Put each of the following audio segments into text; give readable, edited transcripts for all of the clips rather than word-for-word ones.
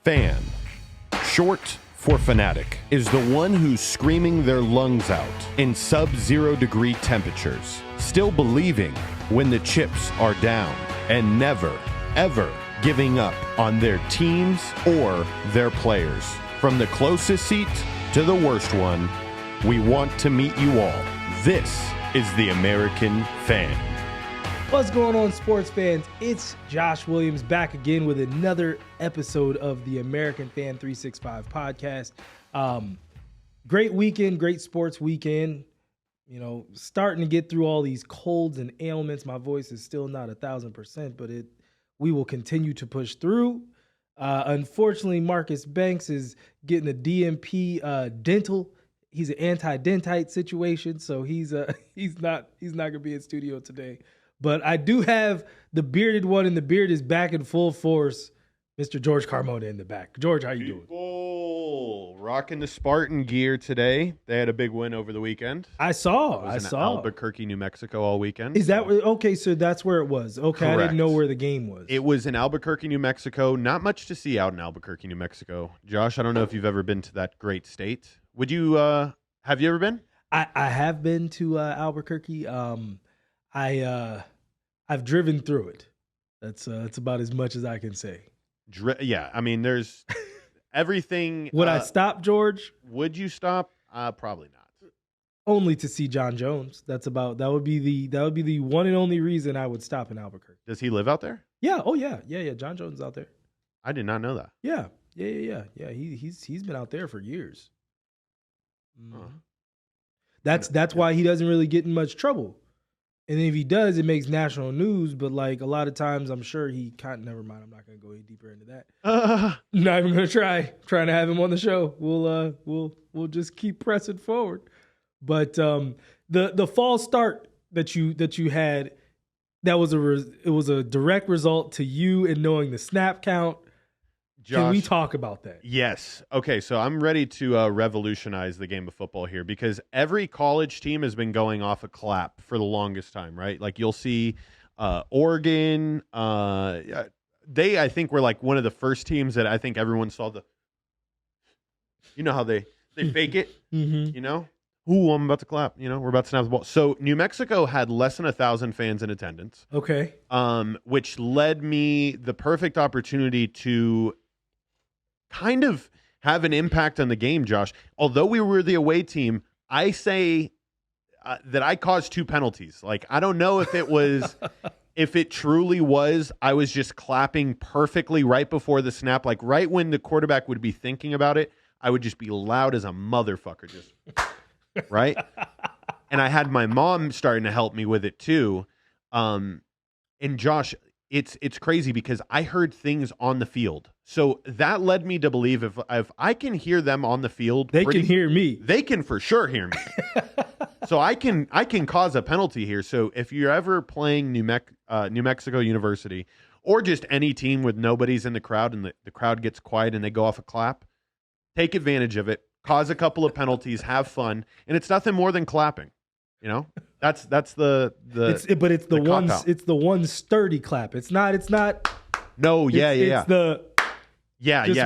Fan, short for fanatic, is the one who's screaming their lungs out in sub-0 degree temperatures, still believing when the chips are down, and never, ever giving up on their teams or their players. From the closest seat to the worst one, we want to meet you all. This is the American Fan. What's going on, sports fans? It's Josh Williams back again with another episode of the American Fan 365 podcast. Great weekend, great sports weekend. You know, starting to get through all these colds and ailments. My voice is still not 1,000%, but we will continue to push through. Unfortunately, Marcus Banks is getting a DMP dental. He's an anti-dentite situation, so he's not gonna be in studio today. But I do have the bearded one, and the beard is back in full force. Mr. George Carmona in the back. George, how you doing? Rocking the Spartan gear today. They had a big win over the weekend. I saw. Albuquerque, New Mexico all weekend. Is that okay? So that's where it was. Okay, correct. I didn't know where the game was. It was in Albuquerque, New Mexico. Not much to see out in Albuquerque, New Mexico. Josh, I don't know if you've ever been to that great state. Would you? Have you ever been? I have been to Albuquerque. I've driven through it. That's about as much as I can say. Yeah, I mean, there's everything. Would I stop, George? Would you stop? Probably not. Only to see John Jones. That would be the one and only reason I would stop in Albuquerque. Does he live out there? Yeah. Oh yeah. John Jones is out there. I did not know that. Yeah. He's been out there for years. That's why he doesn't really get in much trouble. And if he does, it makes national news. But like a lot of times, I'm sure he can't. Never mind. I'm not going to go any deeper into that. Not even going to try. Trying to have him on the show. We'll just keep pressing forward. But the false start that you had, it was a direct result to you and knowing the snap count. Josh, can we talk about that? Yes. Okay, so I'm ready to revolutionize the game of football here because every college team has been going off a clap for the longest time, right? Like you'll see Oregon. They, I think, were like one of the first teams that I think everyone saw you know how they fake it, you know? Ooh, I'm about to clap. You know, we're about to snap the ball. So New Mexico had less than 1,000 fans in attendance. Okay. Which led me the perfect opportunity to kind of have an impact on the game, Josh. Although we were the away team, I say that I caused 2 penalties. Like, I don't know if it was, if it truly was, I was just clapping perfectly right before the snap. Like, right when the quarterback would be thinking about it, I would just be loud as a motherfucker, just, right? And I had my mom starting to help me with it too. And Josh, it's crazy because I heard things on the field. So that led me to believe if I can hear them on the field, they can hear me. They can for sure hear me. So I can cause a penalty here. So if you're ever playing New Mexico University or just any team with nobody's in the crowd and the crowd gets quiet and they go off a clap, take advantage of it, cause a couple of penalties, have fun, and it's nothing more than clapping. You know, that's the it's the one sturdy clap. It's not. No, yeah. It's the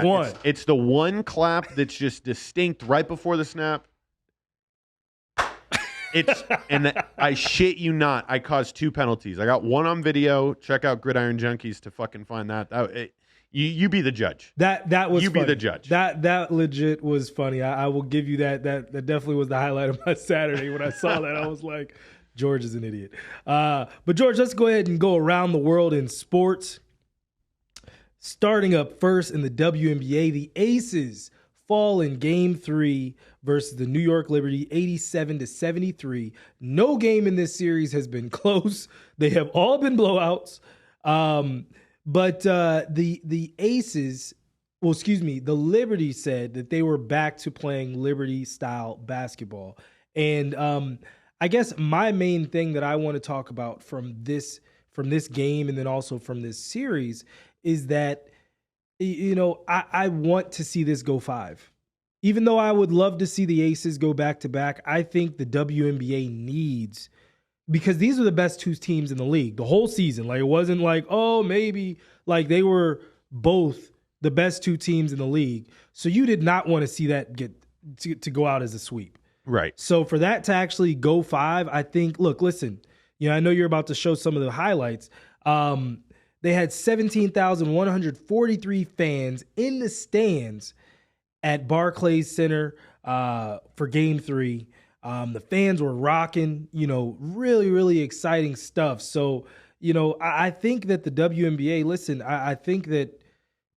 one. It's the one clap that's just distinct right before the snap. I shit you not, I caused 2 penalties. I got one on video. Check out Gridiron Junkies to fucking find that. You be the judge. That was you funny. Be the judge. That legit was funny. I will give you that. That definitely was the highlight of my Saturday when I saw that. I was like, George is an idiot. But George, let's go ahead and go around the world in sports. Starting up first in the WNBA, the Aces fall in Game 3 versus the New York Liberty, 87-73. No game in this series has been close. They have all been blowouts. But the Aces, the Liberty said that they were back to playing Liberty-style basketball. And I guess my main thing that I want to talk about from this game and then also from this series is that, you know, I want to see this go 5. Even though I would love to see the Aces go back-to-back, I think the WNBA needs, because these are the best 2 teams in the league the whole season. Like, it wasn't like, oh, maybe, like they were both the best two teams in the league. So you did not want to see that get to go out as a sweep. Right. So for that to actually go 5, I think, look, listen, I know you're about to show some of the highlights. They had 17,143 fans in the stands at Barclays Center for Game 3. The fans were rocking, really, really exciting stuff. So, I think that the WNBA, listen, I think that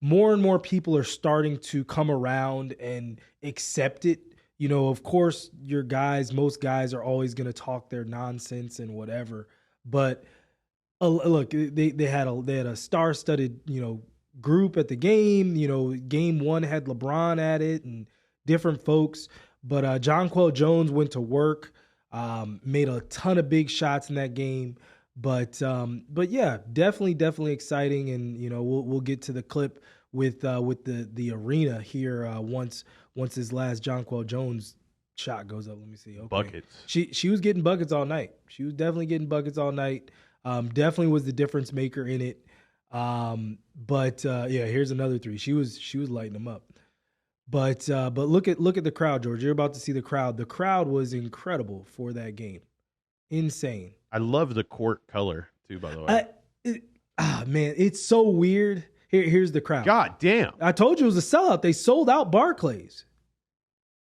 more and more people are starting to come around and accept it. Of course, most guys are always going to talk their nonsense and whatever. But look, they had a star-studded, group at the game. Game 1 had LeBron at it and different folks. But Jonquel Jones went to work, made a ton of big shots in that game. But yeah, definitely exciting. And we'll get to the clip with the arena here once his last Jonquel Jones shot goes up. Let me see. Okay. Buckets. She was getting buckets all night. She was definitely getting buckets all night. Definitely was the difference maker in it. But here's another 3. She was lighting them up. But look at the crowd, George. You're about to see the crowd. The crowd was incredible for that game. Insane. I love the court color too, by the way. Man, it's so weird. Here's the crowd. God damn. I told you it was a sellout. They sold out Barclays.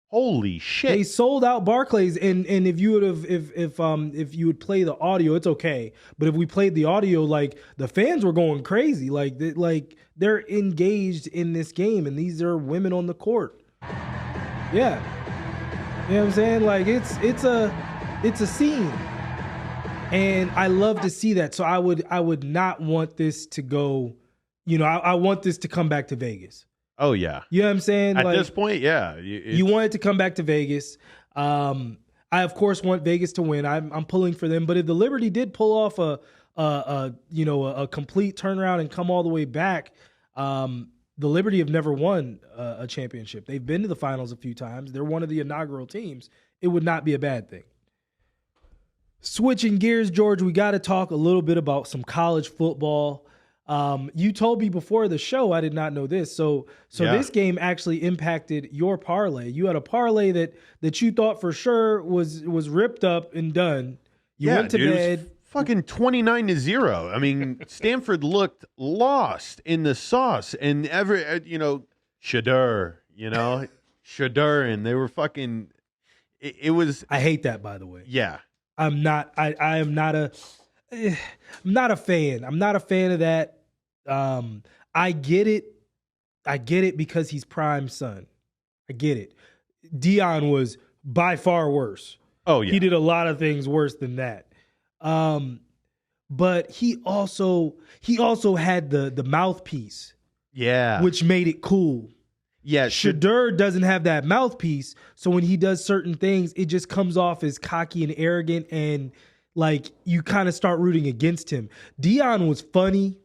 Holy shit. They sold out Barclays, and if you would have if you would play the audio, it's okay. But if we played the audio, like the fans were going crazy, like they're engaged in this game, and these are women on the court. Yeah, you know what I'm saying? Like it's a scene, and I love to see that. So I would not want this to go. I want this to come back to Vegas. Oh, yeah. You know what I'm saying? At this point, yeah. You want it to come back to Vegas. I, of course, want Vegas to win. I'm pulling for them. But if the Liberty did pull off a complete turnaround and come all the way back, the Liberty have never won a championship. They've been to the finals a few times. They're one of the inaugural teams. It would not be a bad thing. Switching gears, George, we got to talk a little bit about some college football. You told me before the show, I did not know this. So This game actually impacted your parlay. You had a parlay that you thought for sure was ripped up and done. You went to bed. Fucking 29-0. I mean, Stanford looked lost in the sauce, and Shadur, Shadur, and they were fucking. It was. I hate that, by the way. Yeah, I'm not. I am not a. I'm not a fan. I'm not a fan of that. I get it. I get it because he's Prime's son. I get it. Dion was by far worse. Oh yeah, he did a lot of things worse than that. But he also had the mouthpiece. Yeah, which made it cool. Yeah, Shadur doesn't have that mouthpiece, so when he does certain things, it just comes off as cocky and arrogant, and like you kind of start rooting against him. Dion was funny.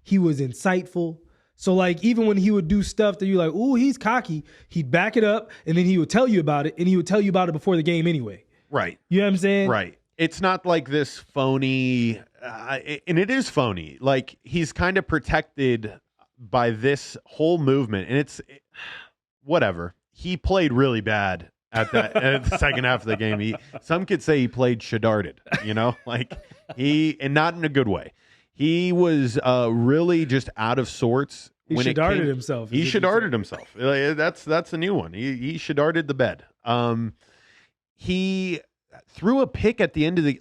He was insightful. So like even when he would do stuff that you're like, ooh, he's cocky, he'd back it up, and then he would tell you about it, and he would tell you about it before the game anyway. Right. You know what I'm saying? Right. It's not like this phony, and it is phony. Like he's kind of protected by this whole movement, and it's whatever. He played really bad at the second half of the game. Some could say he played Shadarded, like and not in a good way. He was really just out of sorts. He Shadarded himself. He Shadarded himself. That's a new one. He Shadarded the bed. He threw a pick at the end of the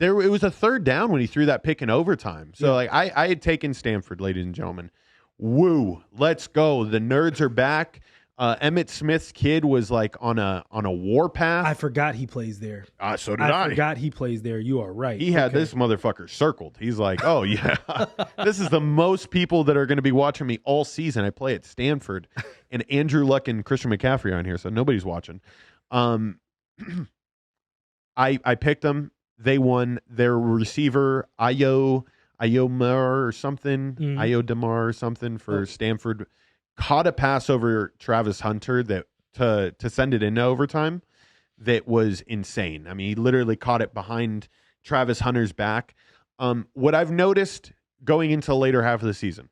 it was a third down when he threw that pick in overtime. So I had taken Stanford, ladies and gentlemen. Woo, let's go. The nerds are back. Emmitt Smith's kid was like on a warpath. I forgot he plays there. So did I. I forgot he plays there. You are right. He had this motherfucker circled. He's like, oh yeah, this is the most people that are going to be watching me all season. I play at Stanford, and Andrew Luck and Christian McCaffrey are on here, so nobody's watching. I picked them. They won. Their receiver Ayomar or something, Ayodamar or something for Stanford, caught a pass over Travis Hunter that to send it into overtime. That was insane. I mean, he literally caught it behind Travis Hunter's back. What I've noticed going into the later half of the season,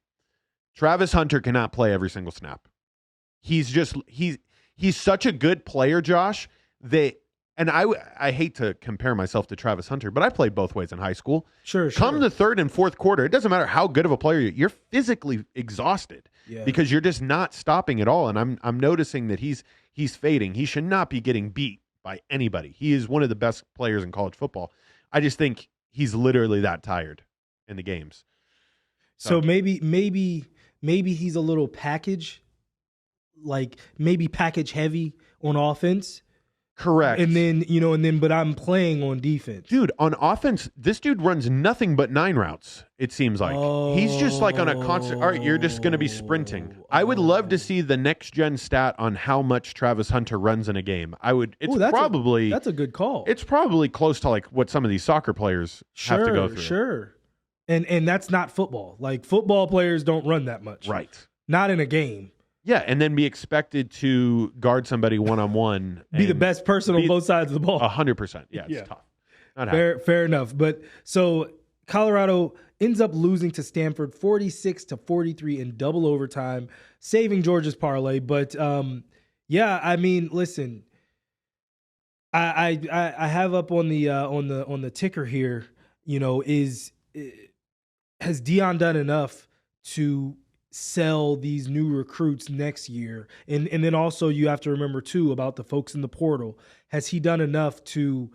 Travis Hunter cannot play every single snap. He's such a good player, Josh, that, and I hate to compare myself to Travis Hunter, but I played both ways in high school. Sure. Come the third and fourth quarter, it doesn't matter how good of a player you're physically exhausted because you're just not stopping at all. And I'm noticing that he's fading. He should not be getting beat by anybody. He is one of the best players in college football. I just think he's literally that tired in the games. So maybe he's a little package, like maybe package heavy on offense. Correct. And then, but I'm playing on defense. Dude, on offense, this dude runs nothing but 9 routes, it seems like. He's just like on a constant, all right, you're just going to be sprinting. I would love to see the next gen stat on how much Travis Hunter runs in a game. That's a good call. It's probably close to like what some of these soccer players have to go through. Sure. And that's not football. Like football players don't run that much. Right. Not in a game. Yeah, and then be expected to guard somebody one-on-one. Be the best person on both sides of the ball. 100%. Yeah, it's tough. Fair enough. But so Colorado ends up losing to Stanford 46-43 in double overtime, saving Georgia's parlay. But I mean, listen, I have up on the ticker here, has Deion done enough to sell these new recruits next year? And then also you have to remember too about the folks in the portal. Has he done enough to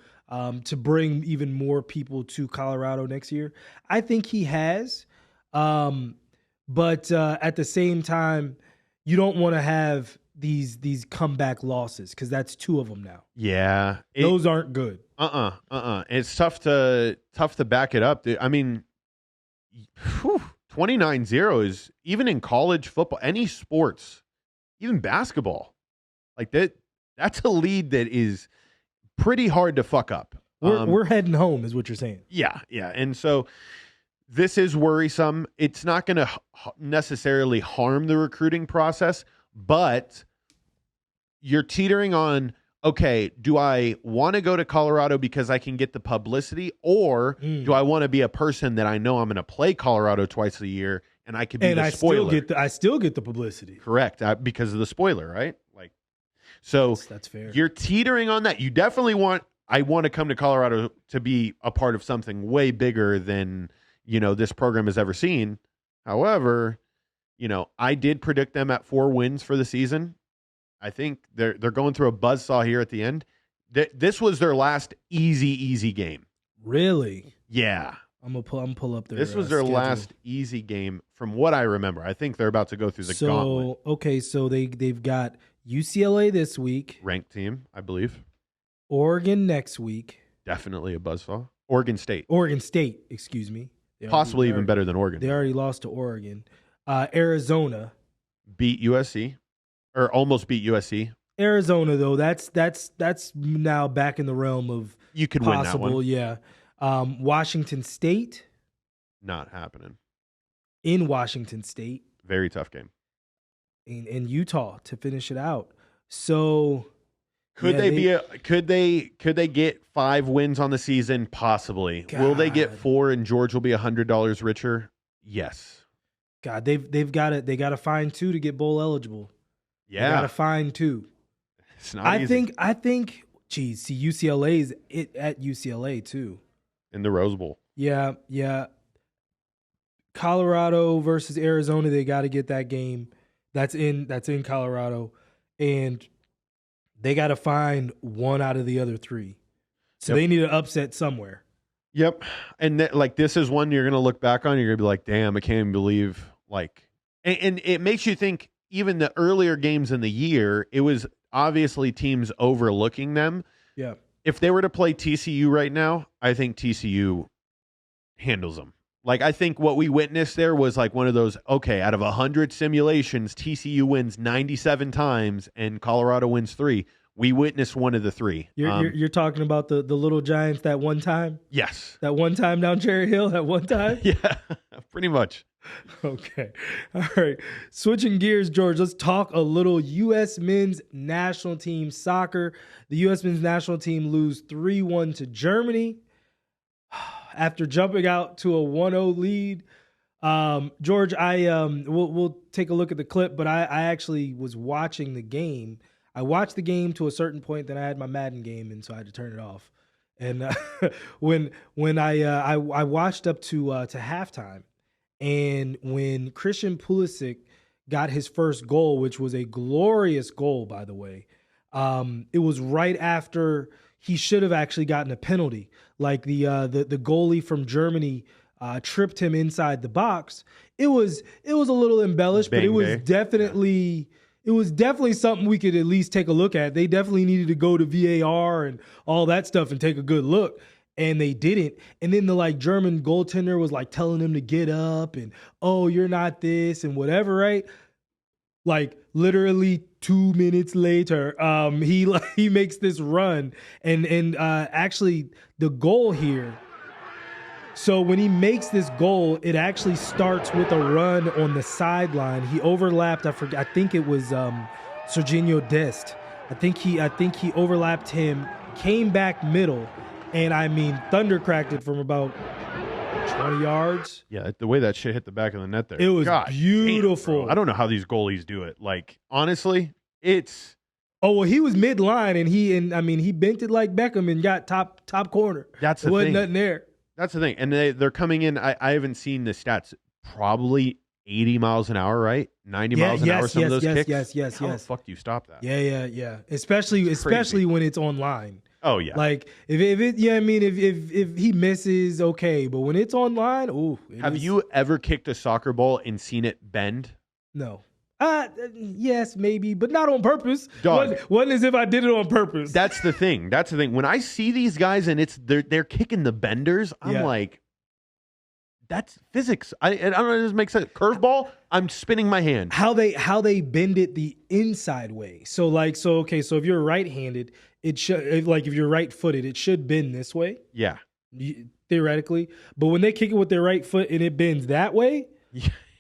bring even more people to Colorado next year? I think he has. But at the same time, you don't want to have these comeback losses because that's 2 of them now. Yeah. Those aren't good. It's tough to back it up. I mean, 29-0 is, even in college football, any sports, even basketball, like that's a lead that is pretty hard to fuck up. We're heading home is what you're saying. Yeah. And so this is worrisome. It's not going to necessarily harm the recruiting process, but you're teetering on, okay, do I want to go to Colorado because I can get the publicity, or do I want to be a person that I know I'm going to play Colorado twice a year and I could be the spoiler? I still get the publicity. Correct, because of the spoiler, right? Like, so that's fair. You're teetering on that. You definitely I want to come to Colorado to be a part of something way bigger than, this program has ever seen. However, I did predict them at 4 wins for the season. I think they're going through a buzzsaw here at the end. This was their last easy game. Really? Yeah. I'm gonna pull up their. This was their schedule. last easy game, from what I remember. I think they're about to go through the gauntlet. Okay, so they've got UCLA this week, ranked team, I believe. Oregon next week. Definitely a buzzsaw. Oregon State, excuse me. Possibly even better than Oregon. They already lost to Oregon. Arizona beat USC. Or almost beat USC. Arizona, though, that's now back in the realm of you could possible, win that one. Yeah. Washington State. Not happening. In Washington State. Very tough game. In Utah to finish it out. So could they get 5 wins on the season? Possibly. God. Will they get 4 and George will be $100 richer? Yes. God, they got to find 2 to get bowl eligible. Yeah. You got to find 2. It's not easy. I think, geez, see, UCLA is at UCLA too. In the Rose Bowl. Yeah. Colorado versus Arizona, they got to get that game. That's in Colorado. And they got to find 1 out of the other 3. So they need an upset somewhere. Yep. And this is one you're going to look back on. You're going to be like, damn, I can't even believe, and it makes you think, even the earlier games in the year, it was obviously teams overlooking them. Yeah. If they were to play TCU right now, I think TCU handles them. I think what we witnessed there was one of those, okay, out of 100 simulations, TCU wins 97 times and Colorado wins 3. We witnessed one of the 3. You're talking about the Little Giants that one time? Yes. That one time down Cherry Hill, that one time? Yeah, pretty much. Okay. All right. Switching gears, George, let's talk a little U.S. men's national team soccer. The U.S. men's national team lose 3-1 to Germany after jumping out to a 1-0 lead. George, we'll take a look at the clip, but I actually was watching the game. I watched the game to a certain point, then I had my Madden game, and so I had to turn it off. And when I watched up to halftime, and when Christian Pulisic got his first goal, which was a glorious goal, by the way, it was right after he should have actually gotten a penalty. Like the goalie from Germany tripped him inside the box. It was a little embellished, but it was definitely. Yeah. It was definitely something we could at least take a look at. They definitely needed to go to VAR and all that stuff and take a good look, and they didn't. And then the German goaltender was telling him to get up and, oh, you're not this and whatever, right? Literally 2 minutes later, he makes this run and actually the goal here. So when he makes this goal, it actually starts with a run on the sideline. He overlapped. I think it was Serginho Dest. I think he overlapped him, came back middle, and thundercracked it from about 20 yards. Yeah, the way that shit hit the back of the net there. It was beautiful. Damn, I don't know how these goalies do it. Honestly, it's. Oh, well, he was midline, and he bent it like Beckham and got top corner. That's the thing. Wasn't nothing there. That's the thing. And they're coming in. I haven't seen the stats. Probably 80 miles an hour, right? 90 miles an hour. Some of those kicks. Yes. How the fuck do you stop that? Yeah. Especially when it's online. Oh yeah. If he misses, okay, but when it's online, ooh. Have you ever kicked a soccer ball and seen it bend? No. Yes, maybe, but not on purpose. Dog. Wasn't as if I did it on purpose. That's the thing. When I see these guys and they're kicking the benders, I'm like, that's physics. I don't know if this makes sense. Curveball, I'm spinning my hand. How they bend it the inside way. So if you're right-handed, it should if you're right-footed, it should bend this way. Yeah. Theoretically, but when they kick it with their right foot and it bends that way,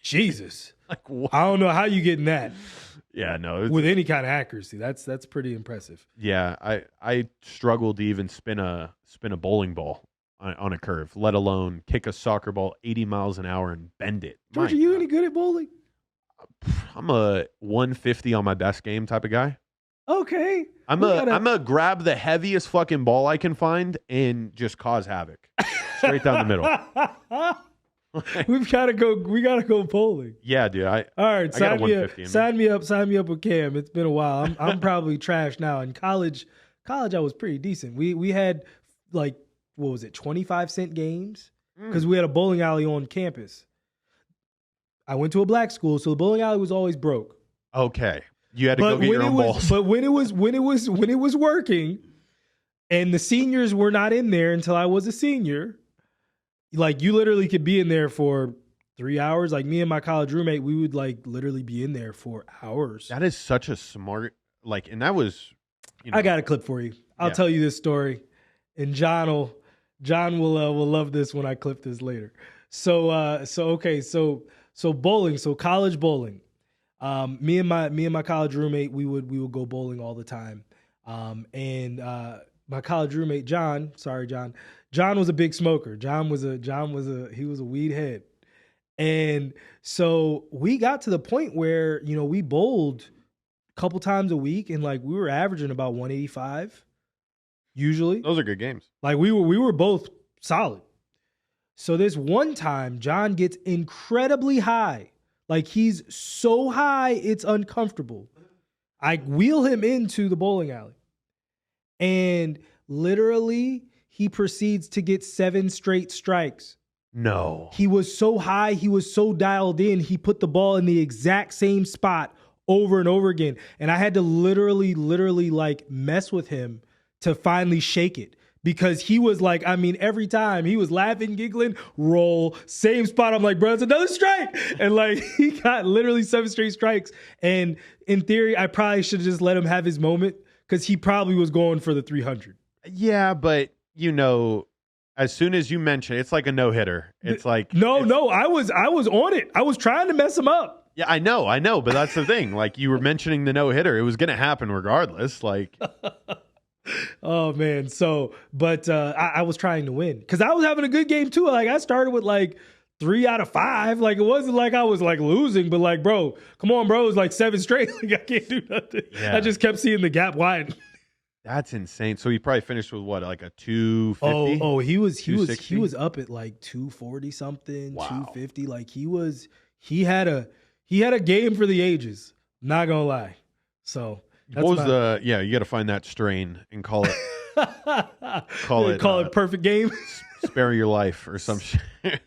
Jesus. What? I don't know how you get in that. Yeah, no. With any kind of accuracy. That's pretty impressive. Yeah, I struggle to even spin a bowling ball on a curve, let alone kick a soccer ball 80 miles an hour and bend it. George, are you any good at bowling? I'm a 150 on my best game type of guy. Okay. I'm a grab the heaviest fucking ball I can find and just cause havoc. Straight down the middle. We gotta go bowling. Yeah, dude. All right, sign me up with Cam. It's been a while. I'm probably trash now. In college I was pretty decent. We had 25-cent games because we had a bowling alley on campus. I went to a black school, so the bowling alley was always broke. Okay, you had to go get your own balls. But when it was working, and the seniors were not in there until I was a senior. You literally could be in there for 3 hours. Me and my college roommate, we would literally be in there for hours. That is such a smart, and that was, I got a clip for you. I'll tell you this story, and John will love this when I clip this later. So bowling, so college bowling. Me and my college roommate, we would go bowling all the time. And my college roommate, John was a big smoker. John was a weed head. And so we got to the point where, we bowled a couple times a week and we were averaging about 185 usually. Those are good games. We were both solid. So this one time John gets incredibly high. He's so high it's uncomfortable. I wheel him into the bowling alley. And literally he proceeds to get 7 straight strikes. No. He was so high, he was so dialed in, he put the ball in the exact same spot over and over again. And I had to literally mess with him to finally shake it. Because he was every time he was laughing, giggling, roll, same spot. I'm like, bro, it's another strike. And he got literally 7 straight strikes. And in theory, I probably should have just let him have his moment because he probably was going for the 300. Yeah, but as soon as you mention it, it's like a no-hitter. It's No, I was on it. I was trying to mess him up. Yeah, I know, but that's the thing. You were mentioning the no-hitter. It was going to happen regardless. Oh, man. So, but I was trying to win because I was having a good game too. I started with 3 out of 5. Like, it wasn't like I was like losing, but like, bro, come on, bro. It was like 7 straight. Like, I can't do nothing. Yeah. I just kept seeing the gap widen. That's insane. So he probably finished with what, like a 250? Oh, he was up at like 240 something, wow. 250. Like he had a game for the ages. Not gonna lie. So what was you got to find that strain and call it call it perfect game. Spare your life or some shit.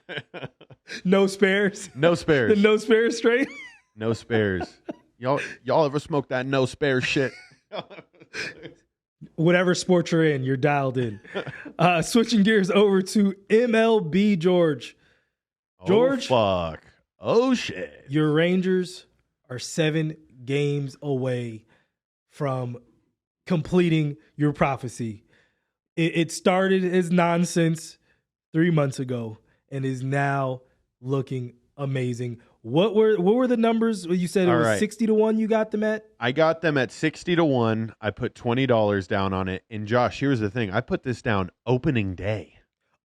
No spares. No spares. The no spares strain. No spares. Y'all ever smoke that no spares shit? Whatever sport you're in, you're dialed in. Switching gears over to MLB, George. George, oh, fuck. Oh, shit. Your Rangers are 7 games away from completing your prophecy. It started as nonsense 3 months ago and is now looking amazing. What were the numbers? You said it was 60-1 you got them at? I got them at 60-1. I put $20 down on it. And Josh, here's the thing. I put this down opening day.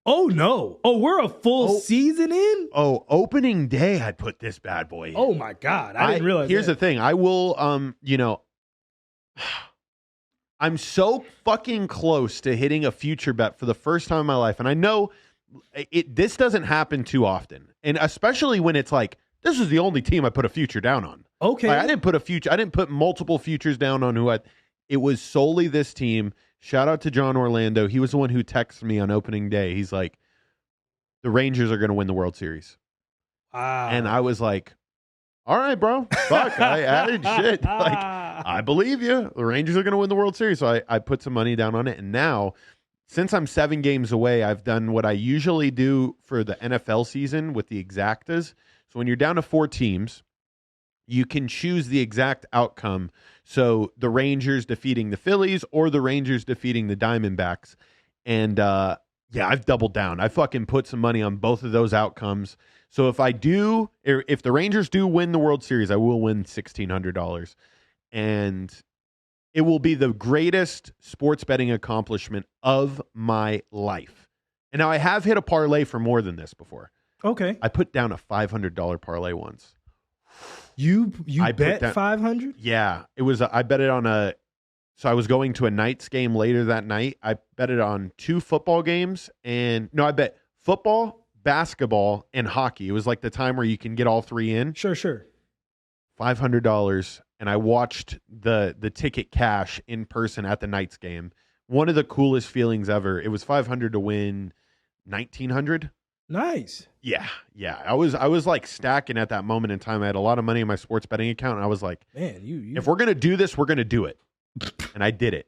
Oh, no. Oh, we're a full season in? Oh, opening day I put this bad boy in. Oh, my God. I didn't realize Here's the thing. I will, I'm so fucking close to hitting a future bet for the first time in my life. And I know this doesn't happen too often. And especially when it's like, this is the only team I put a future down on. Okay. Like, I didn't put multiple futures down on it was solely this team. Shout out to John Orlando. He was the one who texted me on opening day. He's like, the Rangers are going to win the World Series. Wow. And I was like, all right, bro. Fuck, I added shit. Like, I believe you. The Rangers are going to win the World Series. So I put some money down on it. And now, since I'm 7 games away, I've done what I usually do for the NFL season with the exactas. So when you're down to 4 teams, you can choose the exact outcome. So the Rangers defeating the Phillies or the Rangers defeating the Diamondbacks. And I've doubled down. I fucking put some money on both of those outcomes. So if the Rangers do win the World Series, I will win $1,600. And it will be the greatest sports betting accomplishment of my life. And now I have hit a parlay for more than this before. Okay. I put down a $500 parlay once. You bet 500? Yeah. It was I bet it on so I was going to a Knights game later that night. I bet it on 2 football games I bet football, basketball, and hockey. It was like the time where you can get all 3 in. Sure. $500, and I watched the ticket cash in person at the Knights game. One of the coolest feelings ever. It was $500 to win $1,900. Nice. Yeah. I was like stacking at that moment in time. I had a lot of money in my sports betting account, and I was like, man, you if we're gonna do this, we're gonna do it. And I did it.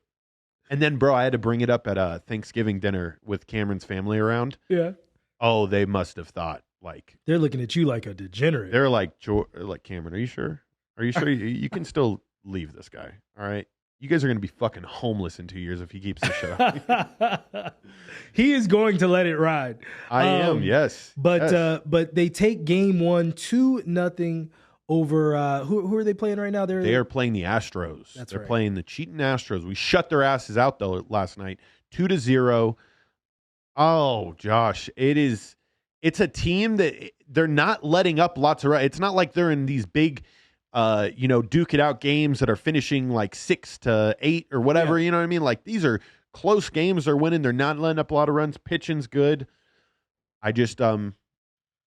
And then, bro, I had to bring it up at a Thanksgiving dinner with Cameron's family around. Yeah. Oh, they must have thought like they're looking at you like a degenerate. They're like, Cameron, are you sure? Are you sure you can still leave this guy? All right. You guys are going to be fucking homeless in 2 years if he keeps this shit up. He is going to let it ride. I am, yes. But they take game 1 2-0 over who are they playing right now? They are playing the Astros. They're playing the cheating Astros. We shut their asses out though last night, 2-0. Oh, Josh, it's a team that they're not letting up lots of runs. It's not like they're in these big duke it out games that are finishing like 6-8 or whatever. Yeah. You know what I mean? Like these are close games. They're winning. They're not letting up a lot of runs. Pitching's good. I just job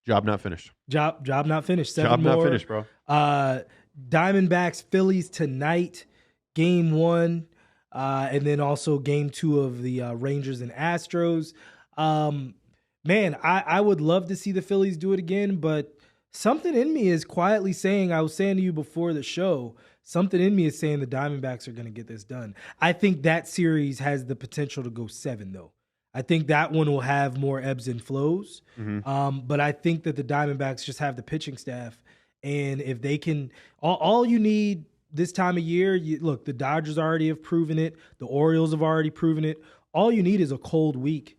not finished. Job not finished. 7 job more. Not finished, bro. Diamondbacks Phillies tonight, game 1, and then also game 2 of the Rangers and Astros. Man, I would love to see the Phillies do it again, but something in me is quietly saying, I was saying to you before the show, something in me is saying the Diamondbacks are going to get this done. I think that series has the potential to go 7, though. I think that one will have more ebbs and flows. Mm-hmm. But I think that the Diamondbacks just have the pitching staff. And if they can, all you need this time of year, look, the Dodgers already have proven it. The Orioles have already proven it. All you need is a cold week.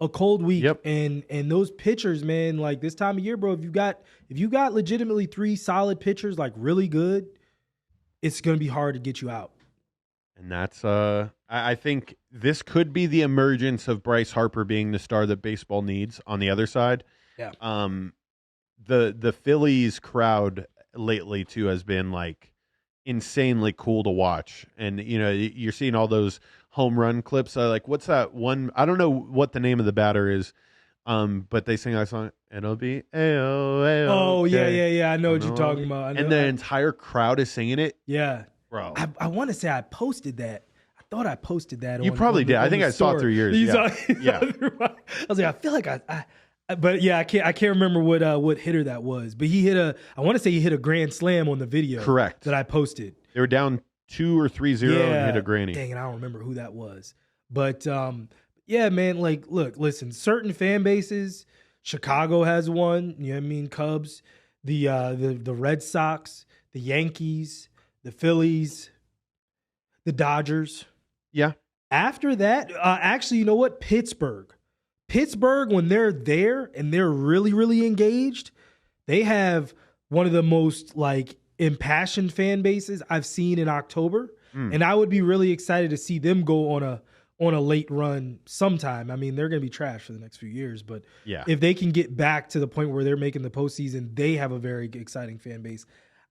A cold week. Yep. And those pitchers, man, like this time of year, bro, if you got legitimately 3 solid pitchers, like really good, it's going to be hard to get you out. And that's I think this could be the emergence of Bryce Harper being the star that baseball needs on the other side. Yeah. The Phillies crowd lately too has been like insanely cool to watch, and you're seeing all those home run clips. Like, what's that one? I don't know what the name of the batter is, but they sing that song. It'll be A-O-A-O. Oh yeah. I know what you're talking about. And the entire crowd is singing it. Yeah, bro. I want to say I posted that. I thought I posted that. You probably did. I think I saw it through yours. Yeah. I was like, I feel like but yeah, I can't remember what hitter that was. But I want to say he hit a grand slam on the video. Correct. That I posted. They were down 2 or 3-0 and hit a granny. Dang it, I don't remember who that was. But yeah, man, like, look, listen, certain fan bases, Chicago has one, you know what I mean, Cubs, the Red Sox, the Yankees, the Phillies, the Dodgers. Yeah. After that, actually, you know what? Pittsburgh, when they're there and they're really, really engaged, they have one of the most like impassioned fan bases I've seen in October. And I would be really excited to see them go on a late run sometime. I mean, they're going to be trash for the next few years, but if they can get back to the point where they're making the postseason, they have a very exciting fan base.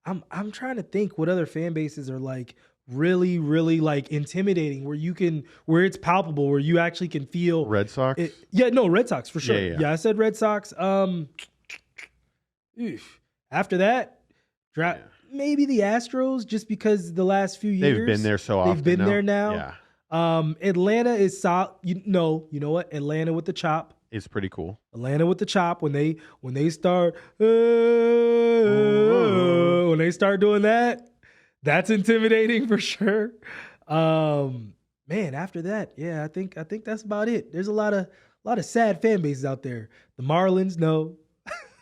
I'm trying to think what other fan bases are like really, really like intimidating, where it's palpable, where you actually can feel Red Sox. Red Sox for sure. Yeah. I said Red Sox. After that, maybe the Astros, just because the last few years they've been there so often. They've been there now. Yeah. Atlanta is solid. You know what? Atlanta with the chop. It's pretty cool. Atlanta with the chop when they start doing that, that's intimidating for sure. Man, after that, yeah, I think that's about it. There's a lot of sad fan bases out there. The Marlins, no.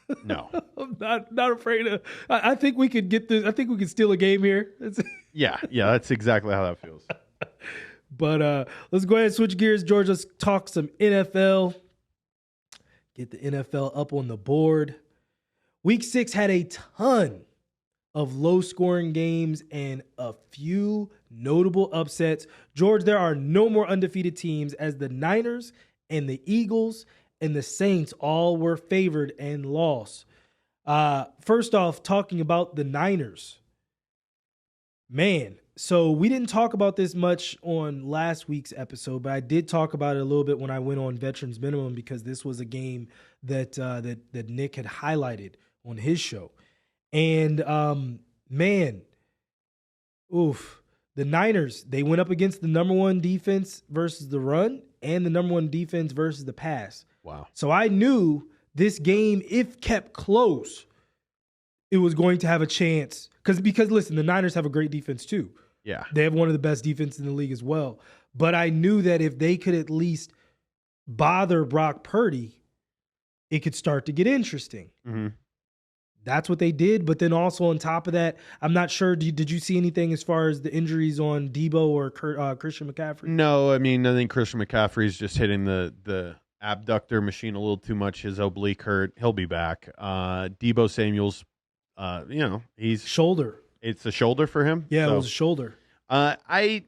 I'm not afraid of. I think we could get this. I think we could steal a game here. Yeah, that's exactly how that feels. But let's go ahead and switch gears, George. Let's talk some NFL. Get the NFL up on the board. Week 6 had a ton of low-scoring games and a few notable upsets. George, there are no more undefeated teams, as the Niners and the Eagles and the Saints all were favored and lost. First off, talking about the Niners. Man, so we didn't talk about this much on last week's episode, but I did talk about it a little bit when I went on Veterans Minimum, because this was a game that Nick had highlighted on his show. And man, the Niners, they went up against the number one defense versus the run and the number one defense versus the pass. Wow. So I knew this game, if kept close, it was going to have a chance. Because listen, the Niners have a great defense too. Yeah. They have one of the best defenses in the league as well. But I knew that if they could at least bother Brock Purdy, it could start to get interesting. Mm-hmm. That's what they did. But then also on top of that, I'm not sure, did you see anything as far as the injuries on Debo or Christian McCaffrey? No, I mean, I think Christian McCaffrey's just hitting the abductor machine a little too much. His oblique hurt. He'll be back. Debo Samuel's, he's shoulder. It's a shoulder for him. Yeah, so, it was a shoulder. I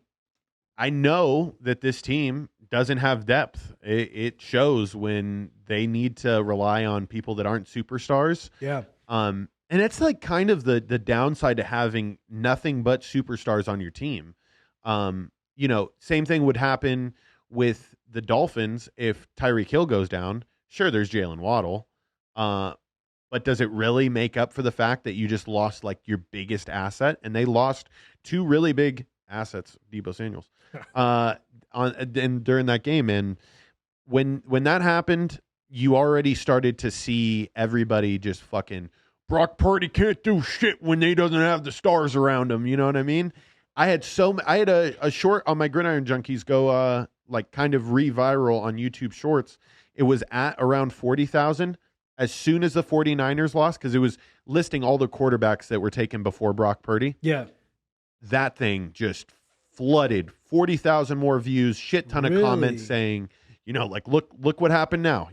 know that this team doesn't have depth. It shows when they need to rely on people that aren't superstars. Yeah. And it's like kind of the downside to having nothing but superstars on your team. Same thing would happen with the Dolphins if Tyreek Hill goes down. Sure, there's Jalen Waddle. But does it really make up for the fact that you just lost like your biggest asset? And they lost two really big assets, Debo Samuels, during that game. And when that happened, you already started to see everybody just fucking, Brock Purdy can't do shit when he doesn't have the stars around him. You know what I mean? I had a short on my Gridiron Junkies go kind of re-viral on YouTube Shorts. It was at around 40,000 as soon as the 49ers lost, because it was listing all the quarterbacks that were taken before Brock Purdy. Yeah. That thing just flooded. 40,000 more views, shit ton of comments saying, look what happened now.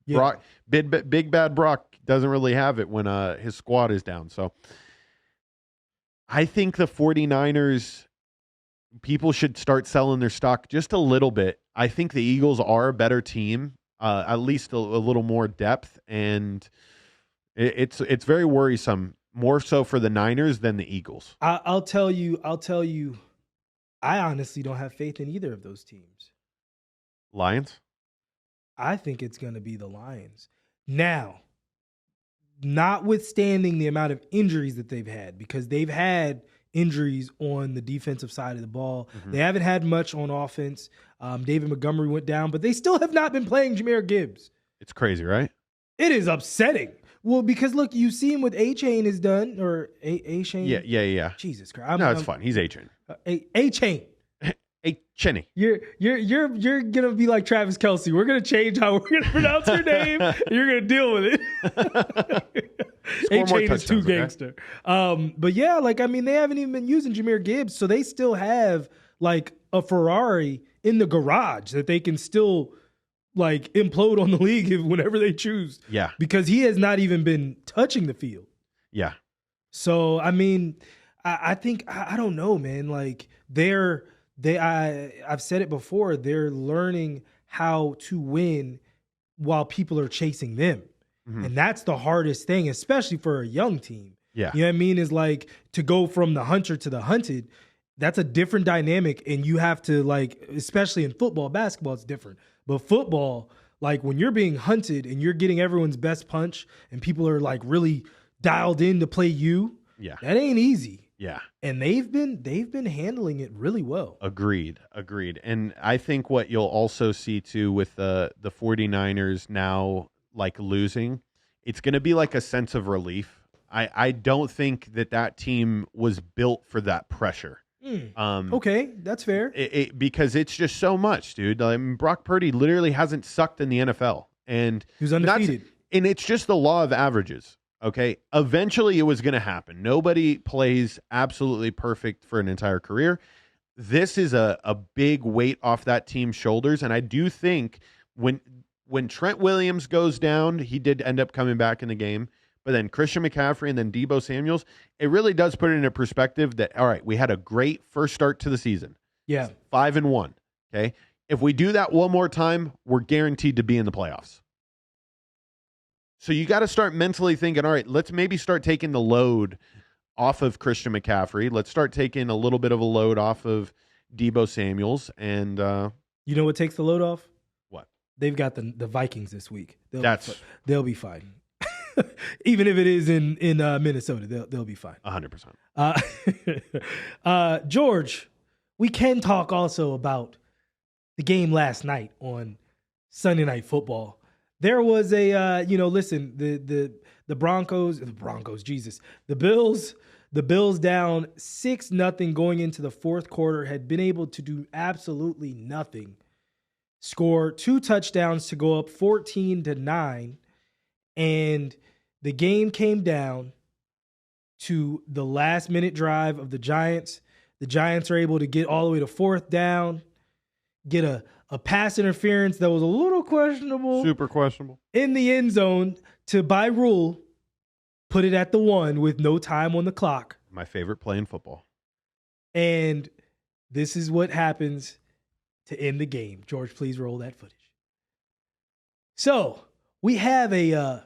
Brock, big bad Brock doesn't really have it when his squad is down. So I think the 49ers, people should start selling their stock just a little bit. I think the Eagles are a better team. at least a little more depth, and it's very worrisome, more so for the Niners than the Eagles. I'll tell you, I honestly don't have faith in either of those teams. Lions? I think it's going to be the Lions. Now, notwithstanding the amount of injuries that they've had, because they've had injuries on the defensive side of the ball. Mm-hmm. They haven't had much on offense. David Montgomery went down, but they still have not been playing Jahmyr Gibbs. It's crazy, right? It is upsetting. Well, because look, you see him with A-Chain is done, or A-Chain. Yeah. Jesus Christ. It's fine. He's A-Chain. A-Chain. A-Chenny. You're gonna be like Travis Kelce. We're gonna change how we're gonna pronounce your name. You're gonna deal with it. A-Chain is too gangster. Okay? But yeah, they haven't even been using Jahmyr Gibbs, so they still have like a Ferrari in the garage that they can still like implode on the league whenever they choose. Yeah. Because he has not even been touching the field. Yeah. So I think I don't know, man. Like I've said it before, they're learning how to win while people are chasing them. Mm-hmm. And that's the hardest thing, especially for a young team. Yeah. You know what I mean? Is like to go from the hunter to the hunted, that's a different dynamic. And you have to especially in football, basketball, it's different. But football, like when you're being hunted and you're getting everyone's best punch and people are like really dialed in to play you, that ain't easy. Yeah. And they've been handling it really well. Agreed. And I think what you'll also see too with the 49ers now like losing, it's going to be like a sense of relief. I don't think that team was built for that pressure. Okay, that's fair. Because it's just so much, dude. Brock Purdy literally hasn't sucked in the NFL. And he was undefeated. And it's just the law of averages. Okay, eventually it was going to happen. Nobody plays absolutely perfect for an entire career. This is a big weight off that team's shoulders, and I do think when Trent Williams goes down, he did end up coming back in the game, but then Christian McCaffrey and then Deebo Samuels, it really does put it into perspective that, all right, we had a great first start to the season. Yeah. It's 5-1, okay? If we do that one more time, we're guaranteed to be in the playoffs. So you got to start mentally thinking, all right, let's maybe start taking the load off of Christian McCaffrey. Let's start taking a little bit of a load off of Deebo Samuels. And you know what takes the load off? What? They've got the Vikings this week. They'll be fine. Even if it is in Minnesota, they'll be fine. 100%. George, we can talk also about the game last night on Sunday Night Football. There was the Broncos, the Bills down 6-0 going into the fourth quarter, had been able to do absolutely nothing. Score 2 touchdowns to go up 14-9, and the game came down to the last minute drive of the Giants. The Giants are able to get all the way to fourth down, get a pass interference that was a little questionable. Super questionable. In the end zone to, by rule, put it at the 1 with no time on the clock. My favorite play in football. And this is what happens to end the game. George, please roll that footage. So we have a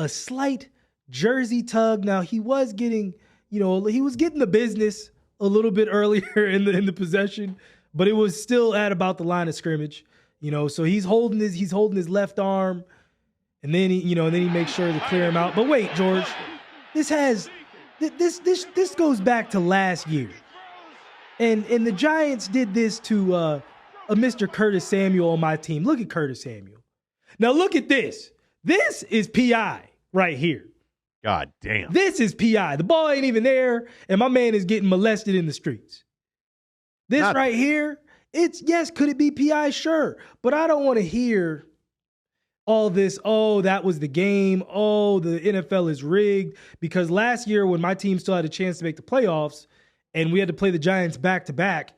slight jersey tug. Now he was getting the business a little bit earlier in the possession, but it was still at about the line of scrimmage, So he's holding his left arm, and then he makes sure to clear him out. But wait, George, this goes back to last year, and the Giants did this to a Mr. Curtis Samuel on my team. Look at Curtis Samuel. Now look at this. This is PI right here. God damn. This is PI. The ball ain't even there, and my man is getting molested in the streets. This right here, could it be PI? Sure. But I don't want to hear all this, that was the game. The NFL is rigged. Because last year when my team still had a chance to make the playoffs and we had to play the Giants back-to-back,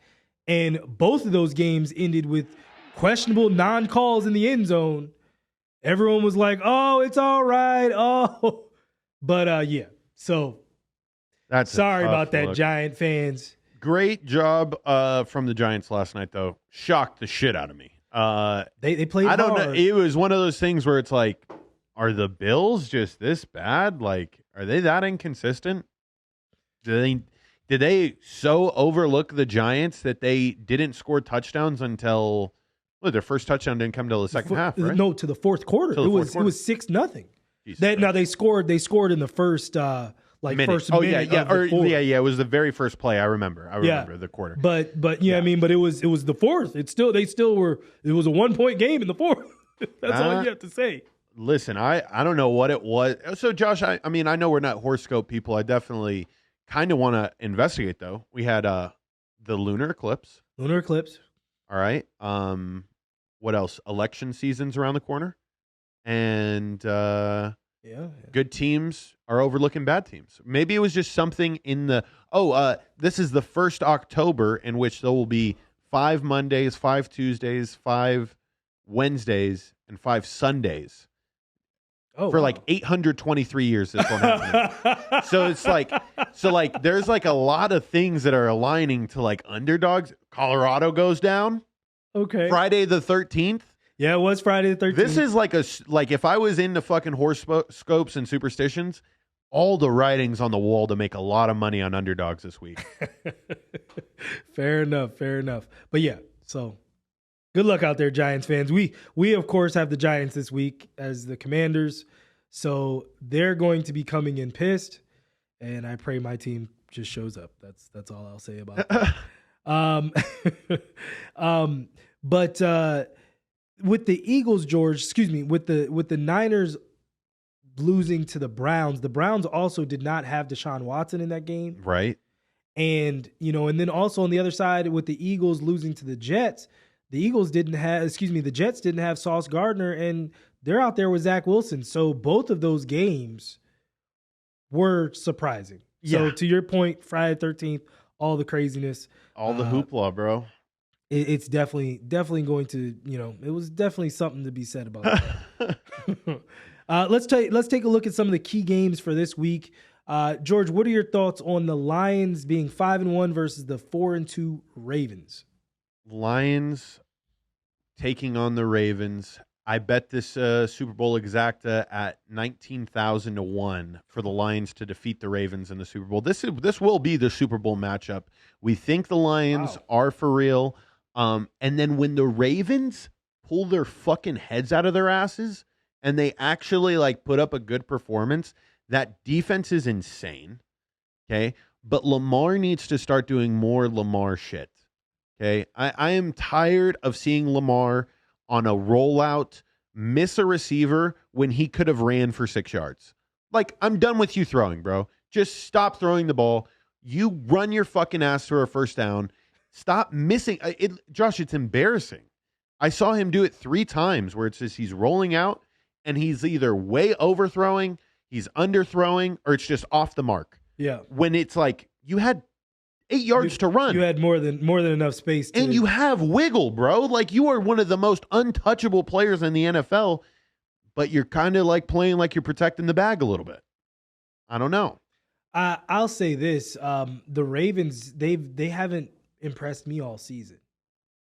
and both of those games ended with questionable non-calls in the end zone, everyone was like, it's all right. But, So, that's sorry about that, Giant fans. Great job from the Giants last night, though. Shocked the shit out of me. They played I don't hard. know. It was one of those things where it's like, are the Bills just this bad? Like, are they that inconsistent? Did they so overlook the Giants that they didn't score touchdowns until their first touchdown didn't come till the second half, right? No, to the fourth quarter. It was 6-0. Now they scored in the first minute. first oh minute. yeah, of the fourth. It was the very first play. I remember the quarter. But I mean, but it was the fourth. It was a 1-point game in the fourth. That's all you have to say. Listen, I don't know what it was. So Josh, I mean, I know we're not horoscope people. I definitely kind of want to investigate though. We had the lunar eclipse. Lunar eclipse. All right. What else? Election season's around the corner. And good teams are overlooking bad teams. Maybe it was just something in the this is the first October in which there will be 5 Mondays, 5 Tuesdays, 5 Wednesdays, and 5 Sundays. For like 823 years this won't happen. So it's like there's like a lot of things that are aligning to like underdogs. Colorado goes down. Okay. Friday the 13th. Yeah, it was Friday the 13th. This is like if I was into fucking horoscopes and superstitions, all the writings on the wall to make a lot of money on underdogs this week. Fair enough. But yeah, so good luck out there, Giants fans. We of course have the Giants this week as the Commanders, so they're going to be coming in pissed, and I pray my team just shows up. That's all I'll say about that. But with the Eagles, George, with the Niners losing to the Browns also did not have Deshaun Watson in that game, right? And and then also on the other side with the Eagles losing to the Jets. The Jets didn't have Sauce Gardner, and they're out there with Zach Wilson. So both of those games were surprising. Yeah. So to your point, Friday the 13th, all the craziness. All the hoopla, bro. It's definitely going to, it was definitely something to be said about that. Let's take a look at some of the key games for this week. George, what are your thoughts on the Lions being 5-1 versus the 4-2 Ravens? Lions taking on the Ravens. I bet this Super Bowl exacta at 19,000 to 1 for the Lions to defeat the Ravens in the Super Bowl. This will be the Super Bowl matchup. We think the Lions are for real. And then when the Ravens pull their fucking heads out of their asses and they actually put up a good performance, that defense is insane. Okay. But Lamar needs to start doing more Lamar shit. Okay, I am tired of seeing Lamar on a rollout miss a receiver when he could have ran for 6 yards. I'm done with you throwing, bro. Just stop throwing the ball. You run your fucking ass for a first down. Stop missing. Josh, it's embarrassing. I saw him do it 3 times where it's just he's rolling out and he's either way overthrowing, he's underthrowing, or it's just off the mark. Yeah. When it's you had 8 yards to run. You had more than enough space. And you have wiggle, bro. You are one of the most untouchable players in the NFL, but you're kind of playing like you're protecting the bag a little bit. I don't know. I'll say this. The Ravens, they haven't impressed me all season.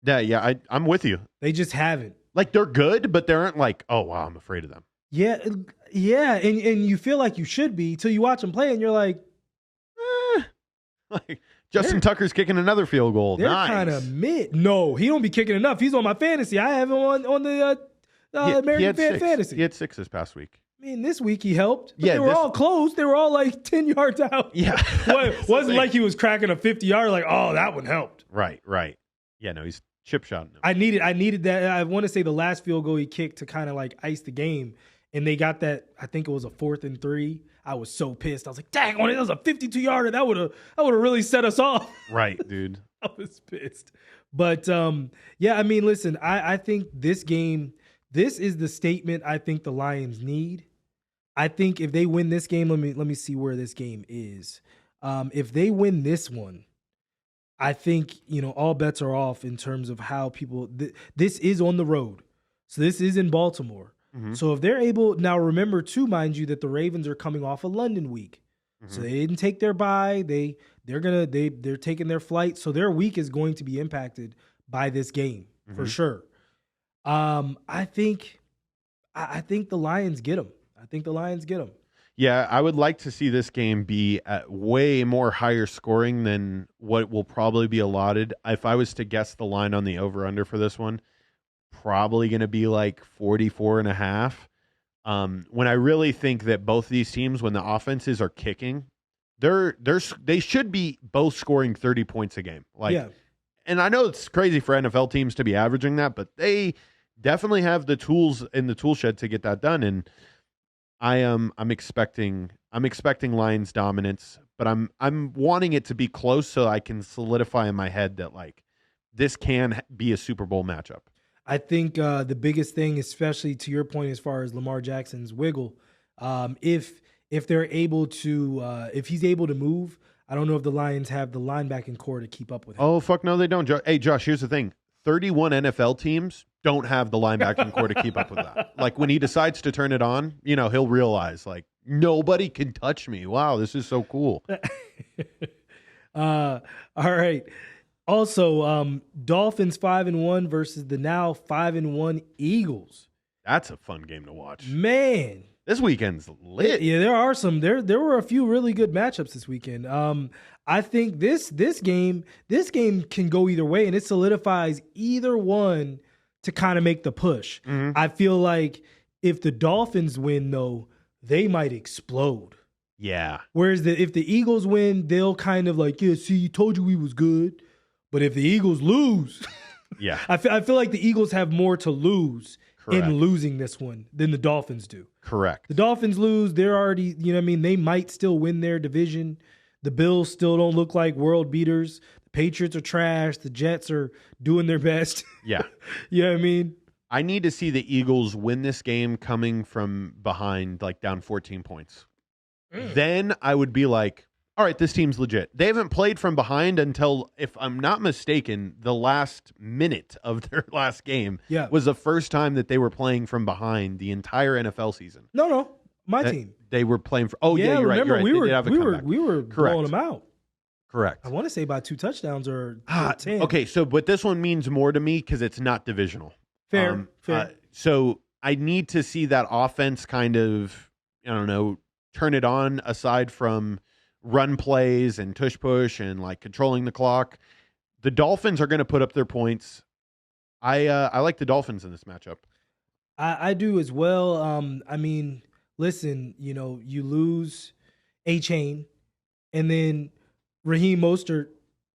Yeah, I'm with you. They just haven't. They're good, but they aren't oh, wow, I'm afraid of them. Yeah, and you feel like you should be till you watch them play, and you're like, Justin Tucker's kicking another field goal. They're nice. Kind of mid. No, he don't be kicking enough. He's on my fantasy. I have him on the American Fantasy. He had 6 this past week. I mean, this week he helped. But they were all close. They were all 10 yards out. Yeah. Wasn't like he was cracking a 50-yard oh, that one helped. Right. Yeah, no, he's chip shotting him. I needed that. I want to say the last field goal he kicked to kind of ice the game. And they got that, I think it was a 4th and 3. I was so pissed. I was like, dang, that was a 52-yarder. That would have really set us off. Right, dude. I was pissed. But, yeah, I mean, listen, I think this game, this is the statement I think the Lions need. I think if they win this game, let me see where this game is. If they win this one, I think, all bets are off in terms of how people this is on the road. So this is in Baltimore. Mm-hmm. So if they're able, now remember too, mind you, that the Ravens are coming off a London week. Mm-hmm. So they didn't take their bye. They're taking their flight. So their week is going to be impacted by this game for sure. I think the Lions get them. I think the Lions get them. Yeah, I would like to see this game be at way more higher scoring than what will probably be allotted. If I was to guess the line on the over-under for this one, probably going to be like 44 and a half. When I really think that both of these teams, when the offenses are kicking, they should be both scoring 30 points a game. And I know it's crazy for NFL teams to be averaging that, but they definitely have the tools in the tool shed to get that done. And I'm expecting Lions dominance, but I'm wanting it to be close so I can solidify in my head that like this can be a Super Bowl matchup. I think the biggest thing, especially to your point as far as Lamar Jackson's wiggle, if they're able to, if he's able to move, I don't know if the Lions have the linebacking core to keep up with him. Oh, fuck no, they don't. Hey, Josh, here's the thing. 31 NFL teams don't have the linebacking core to keep up with that. Like when he decides to turn it on, he'll realize like nobody can touch me. Wow, this is so cool. All right. Also, Dolphins 5-1 versus the now 5-1 Eagles. That's a fun game to watch. Man, this weekend's lit. Yeah, there are some. There were a few really good matchups this weekend. I think this game can go either way, and it solidifies either one to kind of make the push. Mm-hmm. I feel like if the Dolphins win, though, they might explode. Yeah. Whereas if the Eagles win, they'll kind of like, yeah, see, you told you we was good. But if the Eagles lose, yeah, I feel like the Eagles have more to lose in losing this one than the Dolphins do. Correct. The Dolphins lose, they're already, they might still win their division. The Bills still don't look like world beaters. The Patriots are trash. The Jets are doing their best. Yeah. You know what I mean? I need to see the Eagles win this game coming from behind, like down 14 points. Then I would be like, all right, this team's legit. They haven't played from behind until, if I'm not mistaken, the last minute of their last game was the first time that they were playing from behind the entire NFL season. No, my team. They were playing for. Oh yeah, you're remember, right. You're right. We were blowing them out. Correct. I want to say by 2 touchdowns or 10. Okay, so but this one means more to me because it's not divisional. Fair. So I need to see that offense kind of, turn it on aside from run plays and tush push and like controlling the clock. The Dolphins are going to put up their points. I like the Dolphins in this matchup. I do as well. I mean, listen, you lose A-Chain, and then Raheem Mostert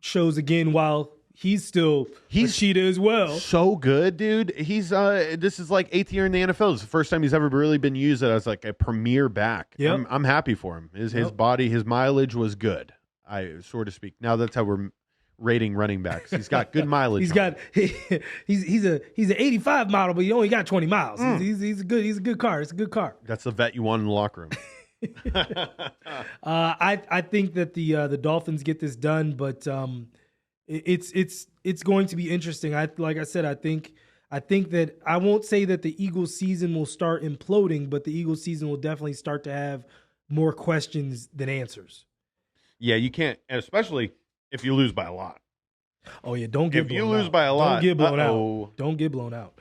shows again while he's still a cheetah as well. So good, dude. He's this is like 8th year in the NFL. It's the first time he's ever really been used as like a premier back. Yep. I'm happy for him. His body, his mileage was good, so to speak. Now that's how we're rating running backs. He's got good mileage. He's an 85 model, but he only got 20 miles. He's a good car. It's a good car. That's the vet you want in the locker room. I think that the Dolphins get this done, but it's going to be interesting. Like I said, I think that I won't say that the Eagles season will start imploding, but the Eagles season will definitely start to have more questions than answers. Yeah, you can't, especially if you lose by a lot. Oh yeah, don't get blown out. If you lose by a lot, don't get blown out. Don't get blown out.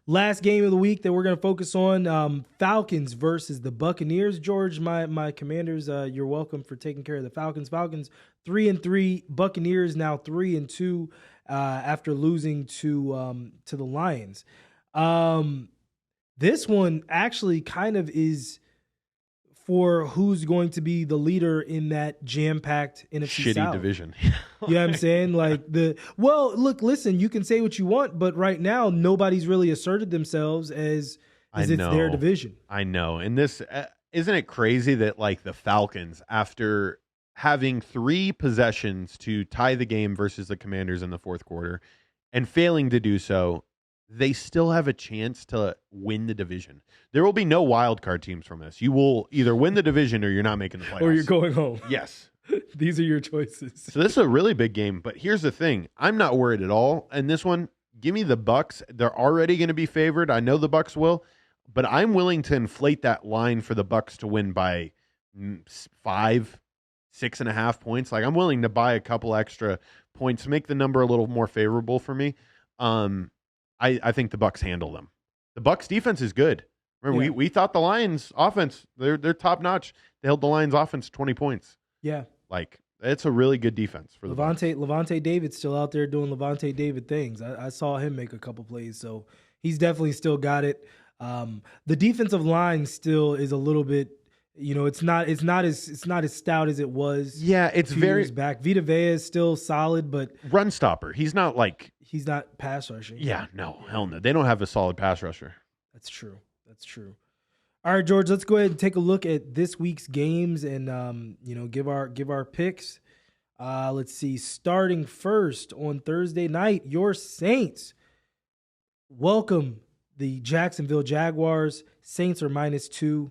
Last game of the week that we're going to focus on, Falcons versus the Buccaneers. George, my Commanders, you're welcome for taking care of the Falcons. Falcons 3-3, Buccaneers now 3-2 after losing to the Lions. This one actually kind of is for who's going to be the leader in that jam-packed NFC shitty South division. You know what I'm saying? Listen, you can say what you want, but right now nobody's really asserted themselves as it's their division. I know. And this isn't it crazy that like the Falcons, after having 3 possessions to tie the game versus the Commanders in the fourth quarter and failing to do so, they still have a chance to win the division. There will be no wild card teams from this. You will either win the division or you're not making the playoffs. Or you're going home. Yes. These are your choices. So this is a really big game, but here's the thing. I'm not worried at all. And this one, give me the Bucks. They're already going to be favored. I know the Bucks will, but I'm willing to inflate that line for the Bucks to win by 5, 6.5 points. Like I'm willing to buy a couple extra points to make the number a little more favorable for me. I think the Bucs handle them. The Bucs defense is good. Remember, we thought the Lions offense, they're top notch. They held the Lions offense 20 points. Yeah. Like, it's a really good defense for the Bucs. Levante David's still out there doing Levante David things. I saw him make a couple plays, so he's definitely still got it. The defensive line still is a little bit, it's not as stout as it was. Yeah, it's 2 very years back. Vita Vea is still solid, but run stopper. He's not pass rushing. Yeah, no, hell no. They don't have a solid pass rusher. That's true. All right, George, let's go ahead and take a look at this week's games and give our picks. Let's see. Starting first on Thursday night, your Saints welcome the Jacksonville Jaguars. Saints are -2.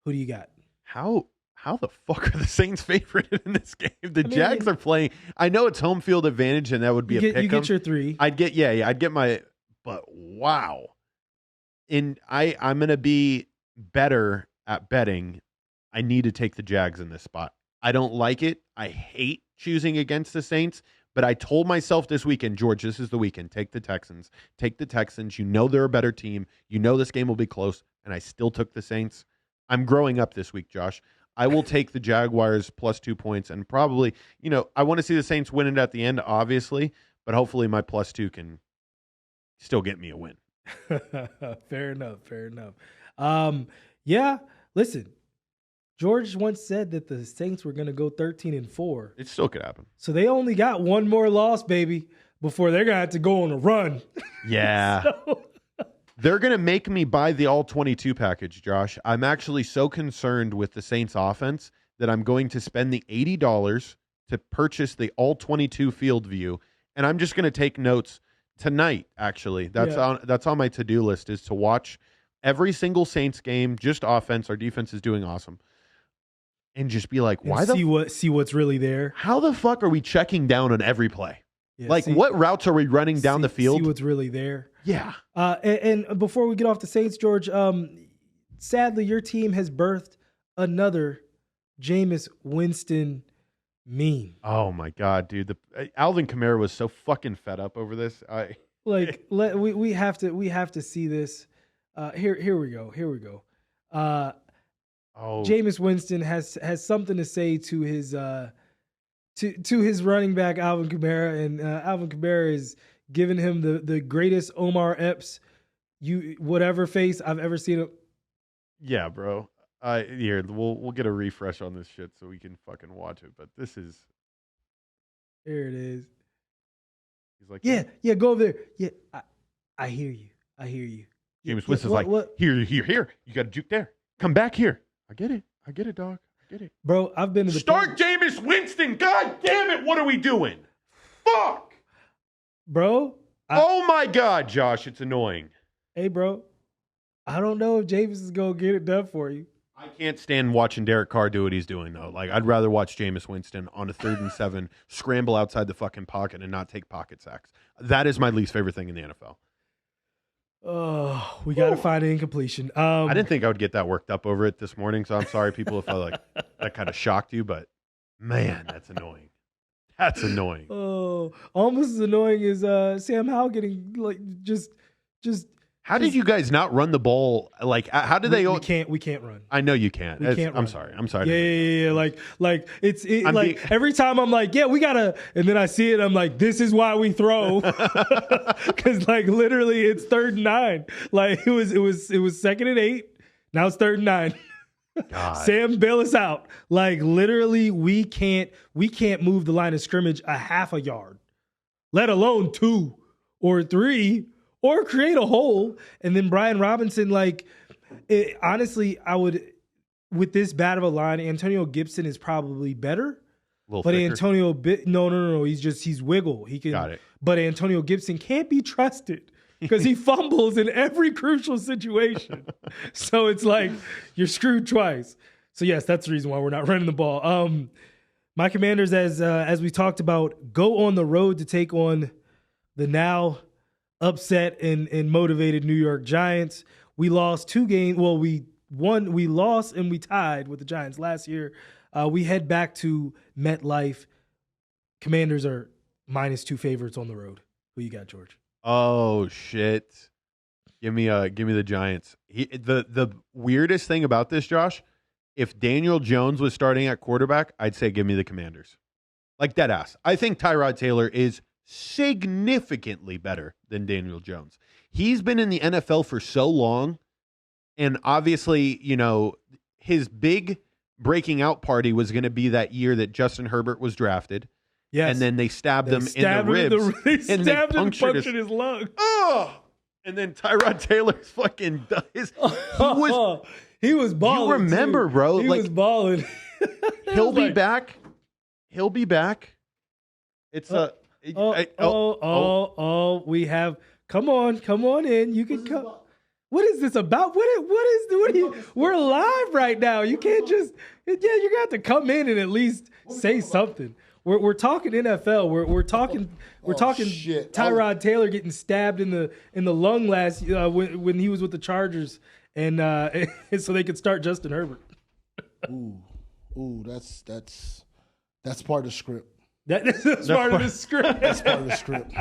Who do you got? How the fuck are the Saints favorite in this game? Jags are playing. I know it's home field advantage, and that would be a pick 'em. You get your 3. I'd get my. But wow, I'm gonna be better at betting. I need to take the Jags in this spot. I don't like it. I hate choosing against the Saints, but I told myself this weekend, George, this is the weekend. Take the Texans. Take the Texans. You know they're a better team. You know this game will be close, and I still took the Saints. I'm growing up this week, Josh. I will take the Jaguars +2 points, and probably, I want to see the Saints win it at the end, obviously, but hopefully my +2 can still get me a win. Fair enough. Yeah, listen, George once said that the Saints were going to go 13-4. It still could happen. So they only got one more loss, baby, before they're going to have to go on a run. Yeah. They're going to make me buy the all-22 package, Josh. I'm actually so concerned with the Saints offense that I'm going to spend the $80 to purchase the all-22 field view, and I'm just going to take notes tonight, actually. That's on my to-do list, is to watch every single Saints game, just offense. Our defense is doing awesome. And just be like, see what's really there. How the fuck are we checking down on every play? Yeah, what routes are we running down the field? See what's really there. Yeah. And before we get off the Saints, George, sadly, your team has birthed another Jameis Winston meme. Oh my God, dude! Alvin Kamara was so fucking fed up over this. We have to see this. Here we go. Jameis Winston has something to say to his to his running back Alvin Kamara, and Alvin Kamara is giving him the greatest Omar Epps whatever face I've ever seen him. Yeah, bro. Here, we'll get a refresh on this shit so we can fucking watch it. But this is. Here it is. He's like, yeah, go over there. Yeah, I hear you. Jameis Winston's what? Here. You got to juke there. Come back here. I get it, dog. I get it. Bro, I've been to the Start Jameis Winston. God damn it. What are we doing? Fuck. Bro. Oh, my God, Josh. It's annoying. Hey, bro. I don't know if Jameis is going to get it done for you. I can't stand watching Derek Carr do what he's doing, though. Like, I'd rather watch Jameis Winston on a 3rd and 7 scramble outside the fucking pocket and not take pocket sacks. That is my least favorite thing in the NFL. Oh, we got to find an incompletion. I didn't think I would get that worked up over it this morning, so I'm sorry, people, if that kind of shocked you, but man, that's annoying. That's annoying. Oh, almost as annoying as Sam Howell getting just. How did you guys not run the ball? Like, how did they? We can't run. I know you can't. I'm sorry. Yeah. Like every time I'm like, yeah, we gotta, and then I see it, I'm like, this is why we throw, because literally it's 3rd and 9. Like it was 2nd and 8. Now it's 3rd and 9. God. Sam, bail us out. Like literally, we can't move the line of scrimmage a half a yard, let alone 2 or 3. Or create a hole. And then Brian Robinson, honestly, I would, with this bad of a line, Antonio Gibson is probably better. But thicker. No. He's wiggle. He can. Got it. But Antonio Gibson can't be trusted because he fumbles in every crucial situation. So it's like you're screwed twice. So yes, that's the reason why we're not running the ball. My Commanders, as we talked about, go on the road to take on the now upset and motivated New York Giants. We lost 2 games. Well, we lost and we tied with the Giants last year. We head back to MetLife. Commanders are -2 favorites on the road. Who you got, George? Oh shit! Give me the Giants. The weirdest thing about this, Josh, if Daniel Jones was starting at quarterback, I'd say give me the Commanders. Like dead ass. I think Tyrod Taylor is significantly better than Daniel Jones. He's been in the NFL for so long, and obviously, his big breaking out party was going to be that year that Justin Herbert was drafted. Yes. And then they stabbed him in the ribs. They stabbed him and punctured his lung. Oh! And then Tyrod Taylor's fucking... He was balling. You remember, too. bro. He was balling. He'll be back. He'll be back. It's we have... Come on in. You can come... What is this about? What are you? We're live right now. You can't just... Yeah, you're going to have to come in and at least say something. We're talking NFL. We're talking shit. Tyrod Taylor getting stabbed in the lung last when he was with the Chargers, and so they could start Justin Herbert. That's part of the script. That's part of the script. That's part of the script.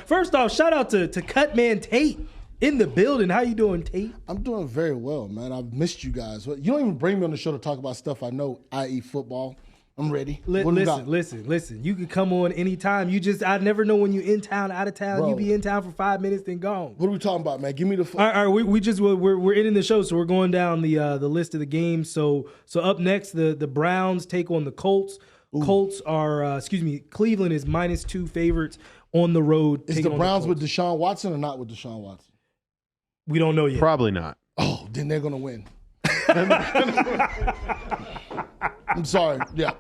First off, shout out to Cutman Tate in the building. How you doing, Tate? I'm doing very well, man. I've missed you guys. You don't even bring me on the show to talk about stuff I know, i.e. football. I'm ready. Listen. You can come on anytime. I never know when you're in town, out of town. Bro. You be in town for 5 minutes, then gone. What are we talking about, man? Give me the. All right. We're ending the show, so we're going down the list of the games. So up next, the Browns take on the Colts. Ooh. Colts are Cleveland is -2 favorites on the road. Is the Browns with Deshaun Watson or not with Deshaun Watson? We don't know yet. Probably not. Oh, then they're gonna win. I'm sorry. Yeah.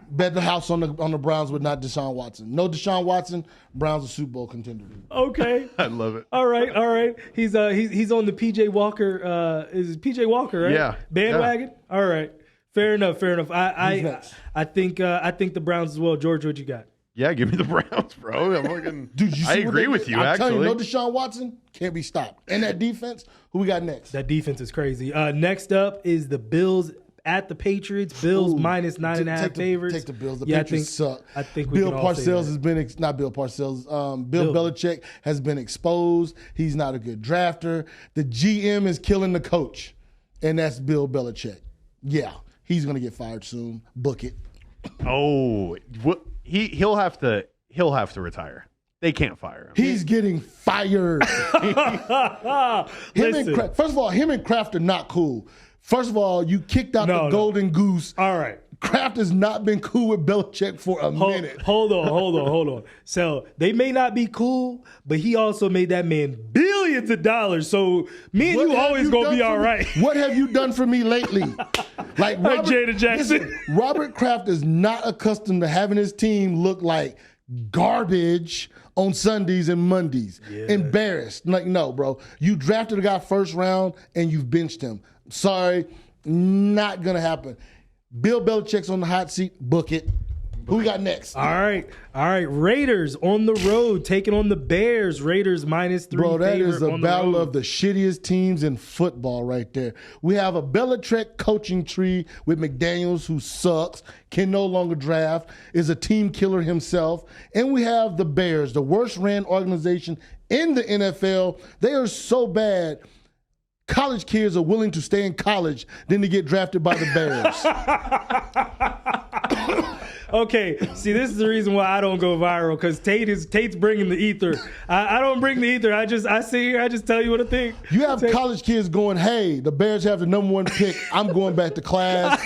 Bet the house on the Browns with not Deshaun Watson. No Deshaun Watson, Browns are Super Bowl contender. Okay. I love it. All right. He's on the PJ Walker is it PJ Walker, right? Yeah. Bandwagon? Yeah. All right. Fair enough. I think the Browns as well. George, what you got? Yeah, give me the Browns, bro. I'm looking. Dude, you see I agree with you, I'm telling you, actually. no Deshaun Watson can't be stopped. And that defense, who we got next? That defense is crazy. Next up is the Bills at the Patriots. Bills -9.5 favorites. Take the Bills. The Patriots suck. I think Bill Parcells has been not Bill Parcells. Bill Belichick has been exposed. He's not a good drafter. The GM is killing the coach, and that's Bill Belichick. Yeah, he's gonna get fired soon. Book it. Oh, he'll have to retire. They can't fire him. He's getting fired. First of all, him and Kraft are not cool. First of all, you kicked out the Golden Goose. All right. Kraft has not been cool with Belichick for a minute. Hold on. So they may not be cool, but he also made that man billions of dollars. So me and you always gonna be all right. What have you done for me lately? Like Jada Jackson. Listen, Robert Kraft is not accustomed to having his team look like garbage on Sundays and Mondays. Yeah. Embarrassed. Like, no, bro. You drafted a guy first round and you've benched him. Sorry, not gonna happen. Bill Belichick's on the hot seat. Book it. Who we got next? All right. Raiders on the road taking on the Bears. Raiders -3. Bro, that is a battle of the shittiest teams in football right there. We have a Belichick coaching tree with McDaniels, who sucks, can no longer draft, is a team killer himself. And we have the Bears, the worst ran organization in the NFL. They are so bad. College kids are willing to stay in college than to get drafted by the Bears. Okay, see, this is the reason why I don't go viral, because Tate's bringing the ether. I don't bring the ether. I sit here, I just tell you what I think. You have college kids going, hey, the Bears have the #1 pick. I'm going back to class,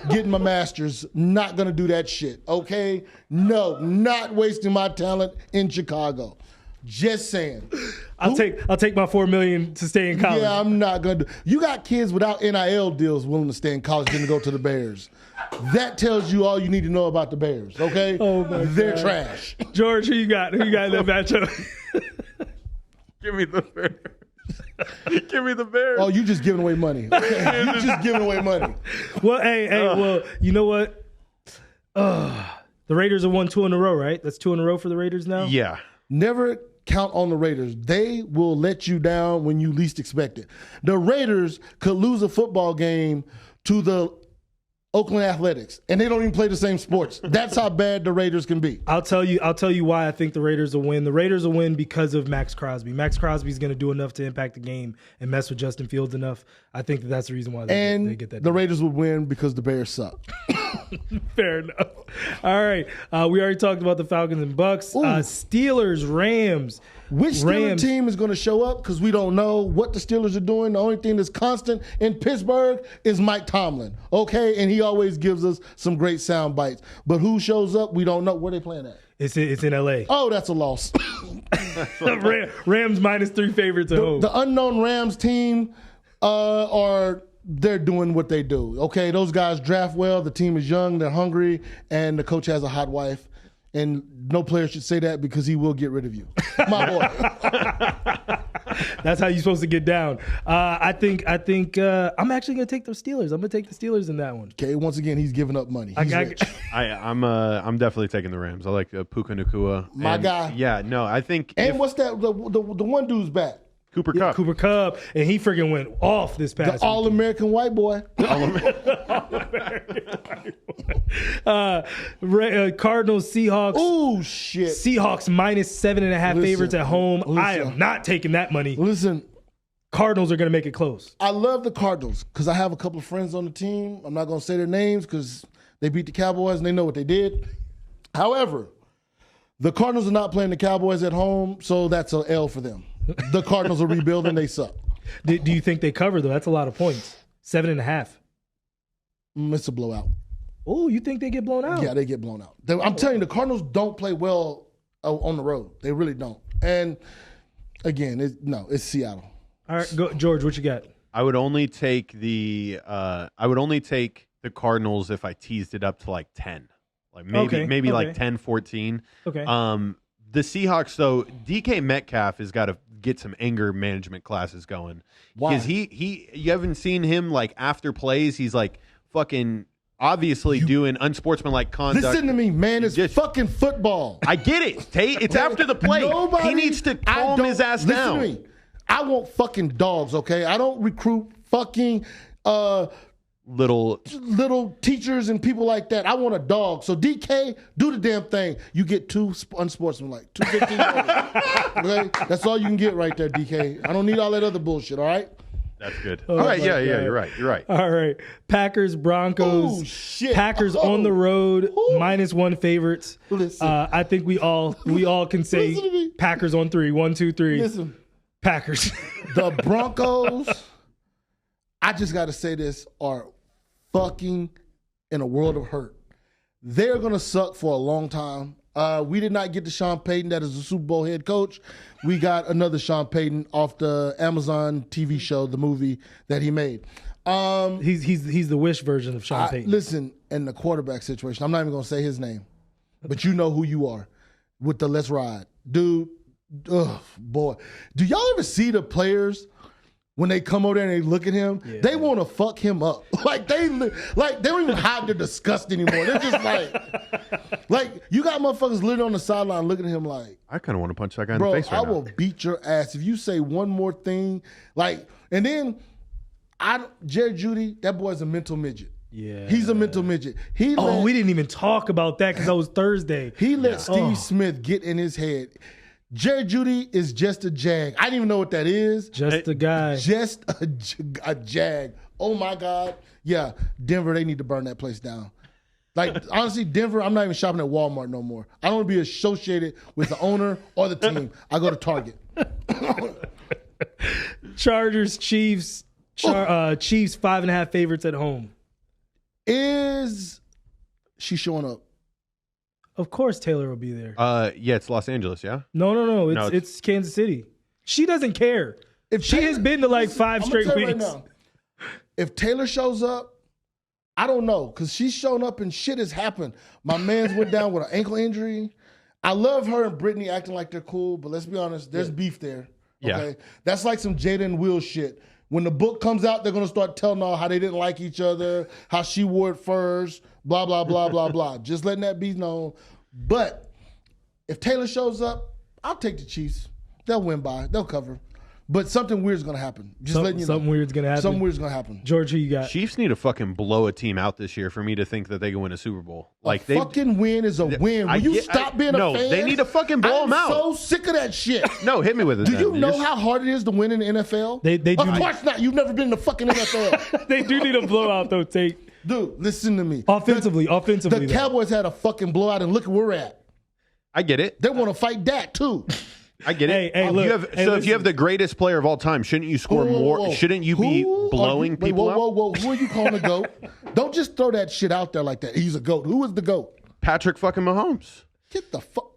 getting my master's. Not going to do that shit, okay? No, not wasting my talent in Chicago. Just saying. I'll take my $4 million to stay in college. Yeah, I'm not gonna do. You got kids without NIL deals willing to stay in college than to go to the Bears. That tells you all you need to know about the Bears. Okay? Oh my They're God. trash. George, who you got? Who you got in that matchup? Give me the Bears. Give me the Bears. Oh, you just giving away money. Okay? You just giving away money. Well, well, you know what? The Raiders have won 2 in a row, right? That's 2 in a row for the Raiders now? Yeah. Never count on the Raiders. They will let you down when you least expect it. The Raiders could lose a football game to the Oakland Athletics, and they don't even play the same sports. That's how bad the Raiders can be. I'll tell you why I think the Raiders will win. The Raiders will win because of Max Crosby. Max Crosby is going to do enough to impact the game and mess with Justin Fields enough. I think that's the reason why they get that. The Raiders will win because the Bears suck. Fair enough. All right. We already talked about the Falcons and Bucks. Steelers, Rams. Which Steelers team is going to show up? Because we don't know what the Steelers are doing. The only thing that's constant in Pittsburgh is Mike Tomlin. Okay? And he always gives us some great sound bites. But who shows up, we don't know. Where they playing at? It's in L.A. Oh, that's a loss. Rams -3 favorites at home. The unknown Rams team they're doing what they do. Okay? Those guys draft well. The team is young. They're hungry. And the coach has a hot wife. And no player should say that because he will get rid of you. My boy. That's how you're supposed to get down. I think I'm actually going to take the Steelers. I'm going to take the Steelers in that one. Okay, once again, he's giving up money. He's rich. I'm definitely taking the Rams. I like Puka Nacua. My guy. Yeah, no, I think. And what's that? The one dude's back. Cooper Kupp. Cooper Kupp, and he freaking went off this past week. All-American white boy. Cardinals, Seahawks. Oh, shit. Seahawks -7.5 favorites at home. I am not taking that money. Listen. Cardinals are going to make it close. I love the Cardinals because I have a couple of friends on the team. I'm not going to say their names because they beat the Cowboys and they know what they did. However, the Cardinals are not playing the Cowboys at home, so that's an L for them. The Cardinals are rebuilding. They suck. Do you think they cover, though? That's a lot of points. 7.5. It's a blowout. Oh, you think they get blown out? Yeah, they get blown out. I'm telling you, the Cardinals don't play well on the road. They really don't. And, again, it's Seattle. All right, go, George, what you got? I would only take the Cardinals if I teased it up to like 10. Like maybe like 10, 14. Okay. The Seahawks, though, DK Metcalf has got to get some anger management classes going. Why? Because you haven't seen him like after plays. He's like fucking obviously doing unsportsmanlike conduct. Listen to me, man. It's fucking football. I get it, Tate. It's after the play. He needs to calm his ass down. Listen to me. I want fucking dogs, okay? I don't recruit fucking little teachers and people like that. I want a dog. So DK, do the damn thing. You get 2 unsportsmanlike, 2 15. Okay? That's all you can get right there, DK. I don't need all that other bullshit, all right? That's good. All right, yeah, you're right. All right. Packers, Broncos. Oh, shit. Packers on the road, -1 favorites. Listen. I think we all can say Packers on 3. 1, 2, 3. Listen. Packers. The Broncos, I just got to say this, are fucking in a world of hurt. They're going to suck for a long time. We did not get the Sean Payton that is the Super Bowl head coach. We got another Sean Payton off the Amazon TV show, the movie that he made. He's the Wish version of Sean Payton. Listen, in the quarterback situation, I'm not even going to say his name, but you know who you are with the let's ride. Dude, boy. Do y'all ever see the players when they come over there and they look at him? Yeah. They want to fuck him up. They don't even hide their disgust anymore. They're just like you got motherfuckers literally on the sideline looking at him like, I kind of want to punch that guy in the face right now. I will beat your ass if you say one more thing. And then Jerry Jeudy, that boy's a mental midget. Yeah, he's a mental midget. We didn't even talk about that because that was Thursday. He let Steve Smith get in his head. Jerry Jeudy is just a jag. I didn't even know what that is. Just a guy. Just a jag. Oh, my God. Yeah, Denver, they need to burn that place down. Honestly, Denver, I'm not even shopping at Walmart no more. I don't want to be associated with the owner or the team. I go to Target. Chargers, Chiefs. Chiefs 5.5 favorites at home. Is she showing up? Of course Taylor will be there. Yeah, it's Los Angeles, yeah? No. It's Kansas City. She doesn't care. If she has been to 5 straight weeks. Right now, if Taylor shows up, I don't know, because she's shown up and shit has happened. My man's went down with an ankle injury. I love her and Brittany acting like they're cool, but let's be honest, there's beef there. Okay? Yeah. That's like some Jada and Will shit. When the book comes out, they're going to start telling all how they didn't like each other, how she wore it first, blah, blah, blah, blah, blah. Just letting that be known. But if Taylor shows up, I'll take the Chiefs. They'll win by. They'll cover. But something weird's going to happen. Just letting you know. Something weird's going to happen. Something weird's going to happen. George, who you got? Chiefs need to fucking blow a team out this year for me to think that they can win a Super Bowl. Like a fucking win is a win. Will you stop being a fan? No, they need to fucking blow them out. I'm so sick of that shit. No, hit me with it. Do you know how hard it is to win in the NFL? They do. Of course not. You've never been in the fucking NFL. They do need a blowout, though, Tate. Dude, listen to me. Offensively. The Cowboys had a fucking blowout, and look where we're at. I get it. They want to fight Dak, too. I get it. Hey, look. If you have the greatest player of all time, shouldn't you score more? Shouldn't you be blowing people out? Whoa. Who are you calling a GOAT? Don't just throw that shit out there like that. He's a GOAT. Who is the GOAT? Patrick fucking Mahomes. Get the fuck.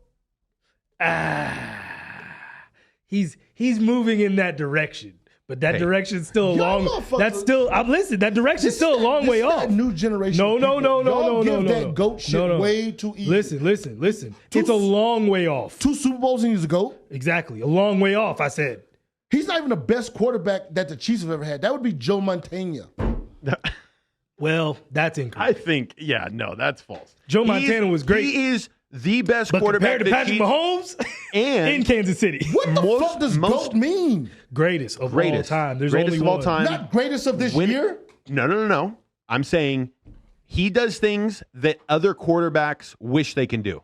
He's moving in that direction. But that direction's still a long. That's still. Listen. That direction's still a long way off. That new generation. No. That GOAT shit way too easy. Listen. It's a long way off. 2 Super Bowls and he's a GOAT. Exactly, a long way off. I said. He's not even the best quarterback that the Chiefs have ever had. That would be Joe Montana. Well, that's incorrect. I think, that's false. Joe Montana was great. He is the best but quarterback. Compared to Patrick Mahomes and in Kansas City. What the fuck does GOAT mean? Greatest of all time. There's greatest only of all one. time. Not greatest of this year? No. I'm saying he does things that other quarterbacks wish they can do.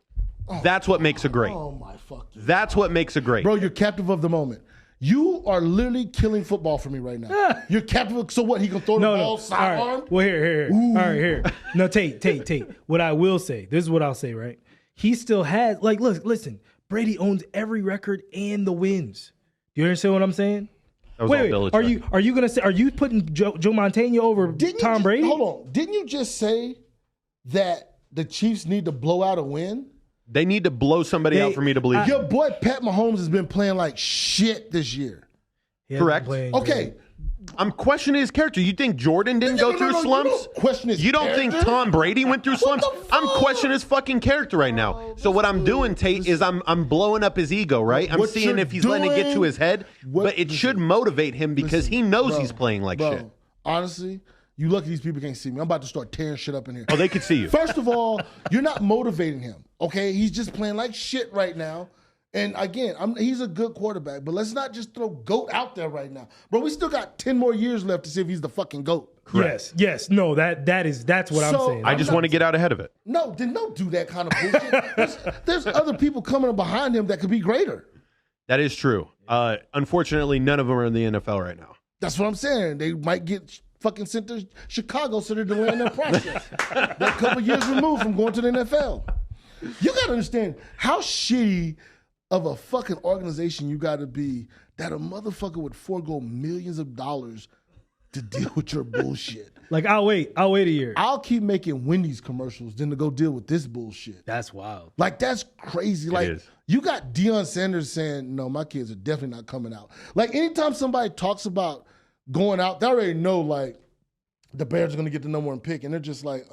That's what makes a great. Oh, my fuck. That's what makes a great. Bro, you're captive of the moment. You are literally killing football for me right now. You're captive of, so what, he can throw the ball sidearm? Well, here. All right, here. No, Tate. What I will say, this is what I'll say, right? He still has, listen, Brady owns every record and the wins. Do you understand what I'm saying? Wait, are you gonna say, are you putting Joe Montana over Tom Brady? Hold on. Didn't you just say that the Chiefs need to blow out a win? They need to blow somebody out for me to believe. Your boy Pat Mahomes has been playing like shit this year. Correct. Okay. I'm questioning his character. You think Jordan didn't go through slumps? You don't think Tom Brady went through slumps? I'm questioning his fucking character right now. So what I'm doing, Tate, is I'm blowing up his ego, right? I'm seeing if he's letting it get to his head. But it should motivate him because he knows he's playing like shit. Honestly, you lucky these people can't see me. I'm about to start tearing shit up in here. Oh, they can see you. First of all, you're not motivating him, okay? He's just playing like shit right now. And again, he's a good quarterback, but let's not just throw GOAT out there right now. Bro, we still got 10 more years left to see if he's the fucking GOAT. Correct. Yes. No, that's what I'm saying. I just want to get out ahead of it. No, then don't do that kind of bullshit. there's other people coming behind him that could be greater. That is true. Unfortunately, none of them are in the NFL right now. That's what I'm saying. They might get fucking sent to Chicago so they're delaying their process. They're a couple years removed from going to the NFL. You got to understand how shitty of a fucking organization you got to be that a motherfucker would forego millions of dollars to deal with your bullshit. Like, I'll wait a year. I'll keep making Wendy's commercials than to go deal with this bullshit. That's wild. Like, that's crazy. Like, you got Deion Sanders saying, no, my kids are definitely not coming out. Like, anytime somebody talks about going out, they already know, like, the Bears are going to get the number 1 pick. And they're just like,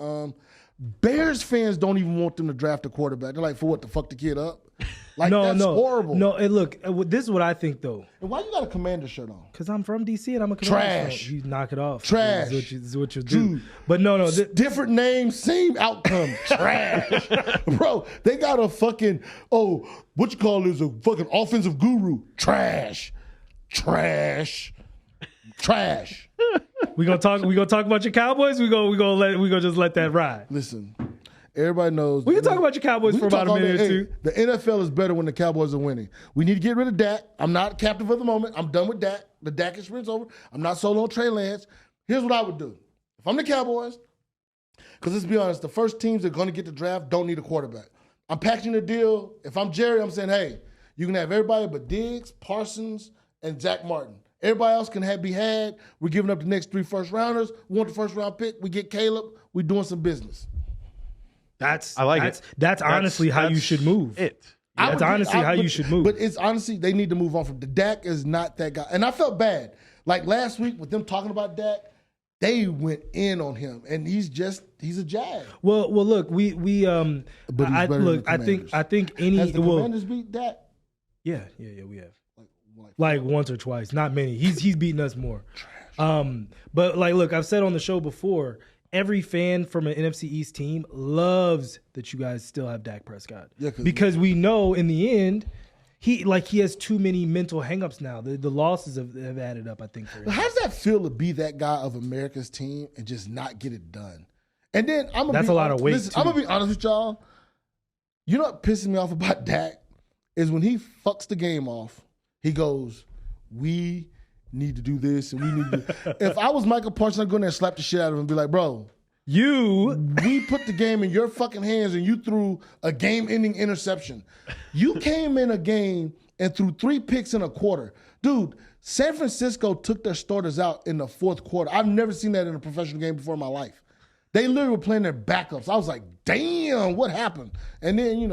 Bears fans don't even want them to draft a quarterback. They're like, for what, to fuck the kid up? Like, that's horrible. No, and look, this is what I think, though. And why you got a Commander shirt on? Because I'm from D.C. and I'm a Commander. Trash. You knock it off. Trash. This is what you do. But no. Different name, same outcome. Trash. Bro, they got a fucking, what you call is a fucking offensive guru. Trash. We gonna talk about your Cowboys? We gonna just let that ride. Listen. Everybody knows. We can talk about your Cowboys for about a minute or two. The NFL is better when the Cowboys are winning. We need to get rid of Dak. I'm not captive of the moment. I'm done with Dak. The Dak experience over. I'm not sold on Trey Lance. Here's what I would do. If I'm the Cowboys, because let's be honest, the first teams that are going to get the draft don't need a quarterback. I'm packaging the deal. If I'm Jerry, I'm saying, hey, you can have everybody but Diggs, Parsons, and Zach Martin. Everybody else can be had. We're giving up the next 3 first-rounders. We want the first-round pick. We get Caleb. We're doing some business. That's honestly how you should move. That's honestly how you should move. But it's honestly, they need to move on from the Dak is not that guy. And I felt bad. Like last week with them talking about Dak, they went in on him, and he's a Jag. Well, look, but I think any has the Commanders beat Dak? Yeah, we have. Like once or twice, not many. He's beaten us more. But like, look, I've said on the show before, every fan from an NFC East team loves that you guys still have Dak Prescott. Yeah, because we know in the end, he has too many mental hangups now. The losses have added up, I think. For him. How does that feel to be that guy of America's team and just not get it done? And then that's a lot of weight. Listen, I'm gonna be honest with y'all. You know what pisses me off about Dak is when he fucks the game off. He goes, "We need to do this and we need to." If I was Michael Parsons, I'd go in there and slap the shit out of him and be like, "Bro, we put the game in your fucking hands and you threw a game-ending interception. You came in a game and threw 3 picks in a quarter. Dude, San Francisco took their starters out in the 4th quarter. I've never seen that in a professional game before in my life. They literally were playing their backups. I was like, damn, what happened? And then,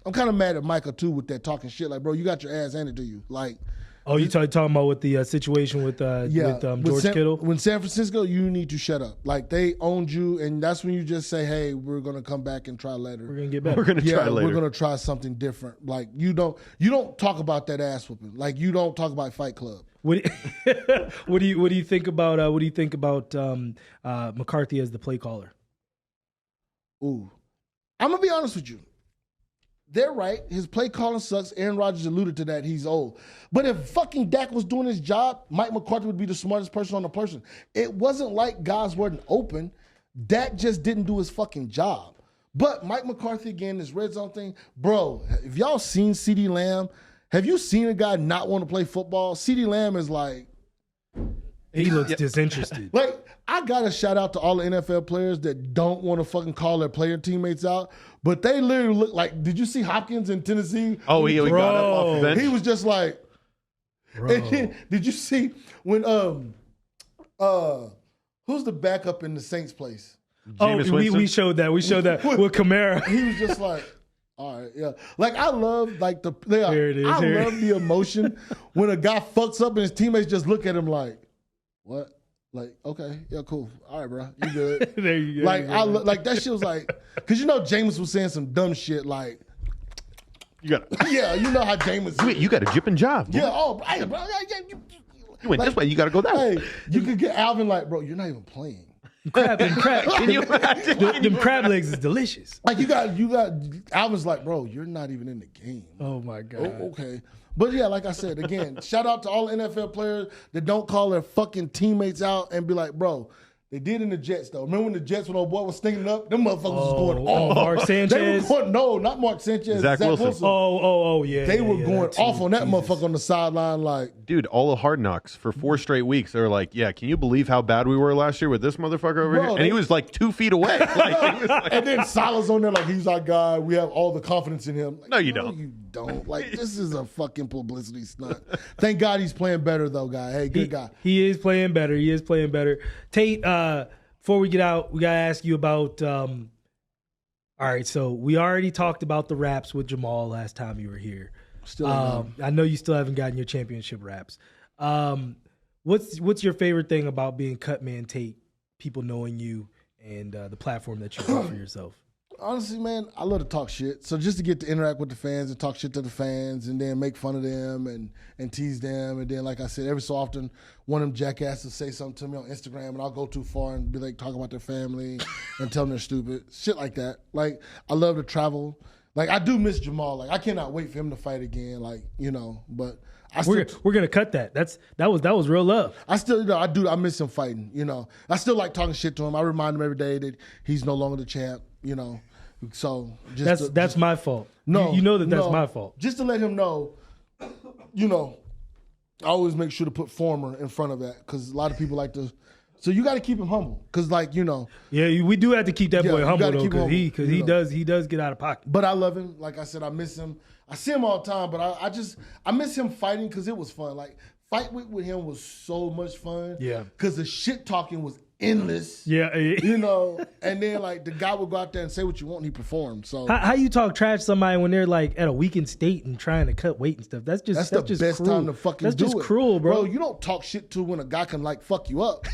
I'm kind of mad at Michael, too, with that talking shit. Like, bro, you got your ass handed to you. Like, oh, you talking about with the situation with George Kittle? When San Francisco, you need to shut up. Like, they owned you, and that's when you just say, hey, we're going to come back and try later. We're going to get better. We're going to try later. We're going to try something different. Like, you don't talk about that ass whooping. Like, you don't talk about Fight Club. What do you think about McCarthy as the play caller? Ooh, I'm gonna be honest with you. They're right. His play calling sucks. Aaron Rodgers alluded to that. He's old. But if fucking Dak was doing his job, Mike McCarthy would be the smartest person on the person. It wasn't like guys weren't open. Dak just didn't do his fucking job. But Mike McCarthy, again, this red zone thing. Bro, if y'all seen CeeDee Lamb, have you seen a guy not want to play football? CeeDee Lamb is like... He looks disinterested. Like, I got to shout out to all the NFL players that don't want to fucking call their player teammates out, but they literally look like, did you see Hopkins in Tennessee? Oh, he got up off the bench. He was just like, and then, did you see when, who's the backup in the Saints place? We showed that. We showed that with Kamara. He was just like, all right, yeah. Like, I love, like, the emotion when a guy fucks up and his teammates just look at him like, what? Like, okay, yeah, cool. All right, bro, you good. There you go. Like, like that shit was like, because Jameis was saying some dumb shit like, yeah, you know how Jameis. You got a jip and jive. Yeah, bro. You went this way, you got to go that way. Hey, you could get Alvin like, bro, you're not even playing. Crab. Can you imagine? Them crab legs is delicious. Like you got Alvin's like, bro, you're not even in the game. Oh my god. Oh, okay. But yeah, like I said, again, shout out to all the NFL players that don't call their fucking teammates out and be like, bro, they did in the Jets, though. Remember when the Jets, when old boy was stinking up? Them motherfuckers was going off. Mark Sanchez? No, not Mark Sanchez. Zach Wilson. Yeah. They were going off on that motherfucker on the sideline like. Dude, all of Hard Knocks for 4 straight weeks. They were like, yeah, can you believe how bad we were last year with this motherfucker over here? And he was like 2 feet away. And then Salah's on there like, he's our guy. We have all the confidence in him. Like, no, you don't. You don't. Like, this is a fucking publicity stunt. Thank God he's playing better, though, guy. Hey, good guy. He is playing better. Tate, before we get out, we got to ask you about all right, so we already talked about the raps with Jamal last time you were here. I know you still haven't gotten your championship raps. What's your favorite thing about being Cutman Tate, people knowing you, and the platform that you got for yourself? Honestly, man, I love to talk shit. So just to get to interact with the fans and talk shit to the fans and then make fun of them and tease them. And then, like I said, every so often, one of them jackasses say something to me on Instagram and I'll go too far and be like, talk about their family and tell them they're stupid. Shit like that. Like, I love to travel. Like, I do miss Jamal. Like, I cannot wait for him to fight again. Like, but we're gonna cut that. That was real love. I still, I miss him fighting. I still like talking shit to him. I remind him every day that he's no longer the champ. So that's my fault. No, that's my fault. Just to let him know, I always make sure to put former in front of that because a lot of people like to. So you got to keep him humble because, Yeah, we do have to keep that boy humble though because he does get out of pocket. But I love him. Like I said, I miss him. I see him all the time, but I miss him fighting because it was fun. Like fight with him was so much fun. Yeah, because the shit talking was endless. Yeah, and then the guy would go out there and say what you want and he performed. So how you talk trash to somebody when they're like at a weakened state and trying to cut weight and stuff? That's the best cruel. Time to fucking that's do just it. Cruel, bro. You don't talk shit to when a guy can fuck you up.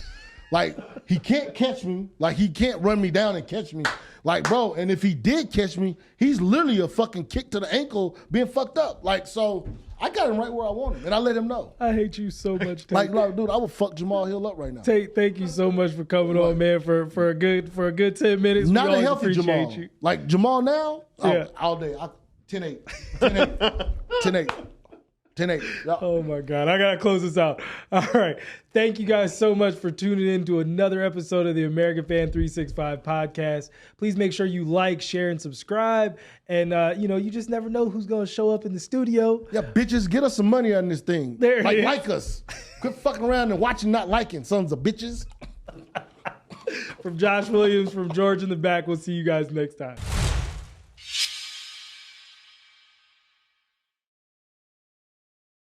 Like he can't catch me. Like he can't run me down and catch me. Like bro, and if he did catch me, he's literally a fucking kick to the ankle being fucked up. Like so. I got him right where I want him, and I let him know. I hate you so much, Tate. Like, dude, I would fuck Jamal Hill up right now. Tate, thank you so much for coming on, man, for a good 10 minutes. Not a healthy Jamal. You. Like Jamal now, yeah. all day. 10-8. 10-8. 10-8. 10-8. Yep. Oh my God. I got to close this out. All right. Thank you guys so much for tuning in to another episode of the American Fan 365 podcast. Please make sure you like, share, and subscribe. And, you just never know who's going to show up in the studio. Yeah, bitches, get us some money on this thing. There it is. Like us. Quit fucking around and watching, not liking, sons of bitches. From Josh Williams, from George in the back, we'll see you guys next time.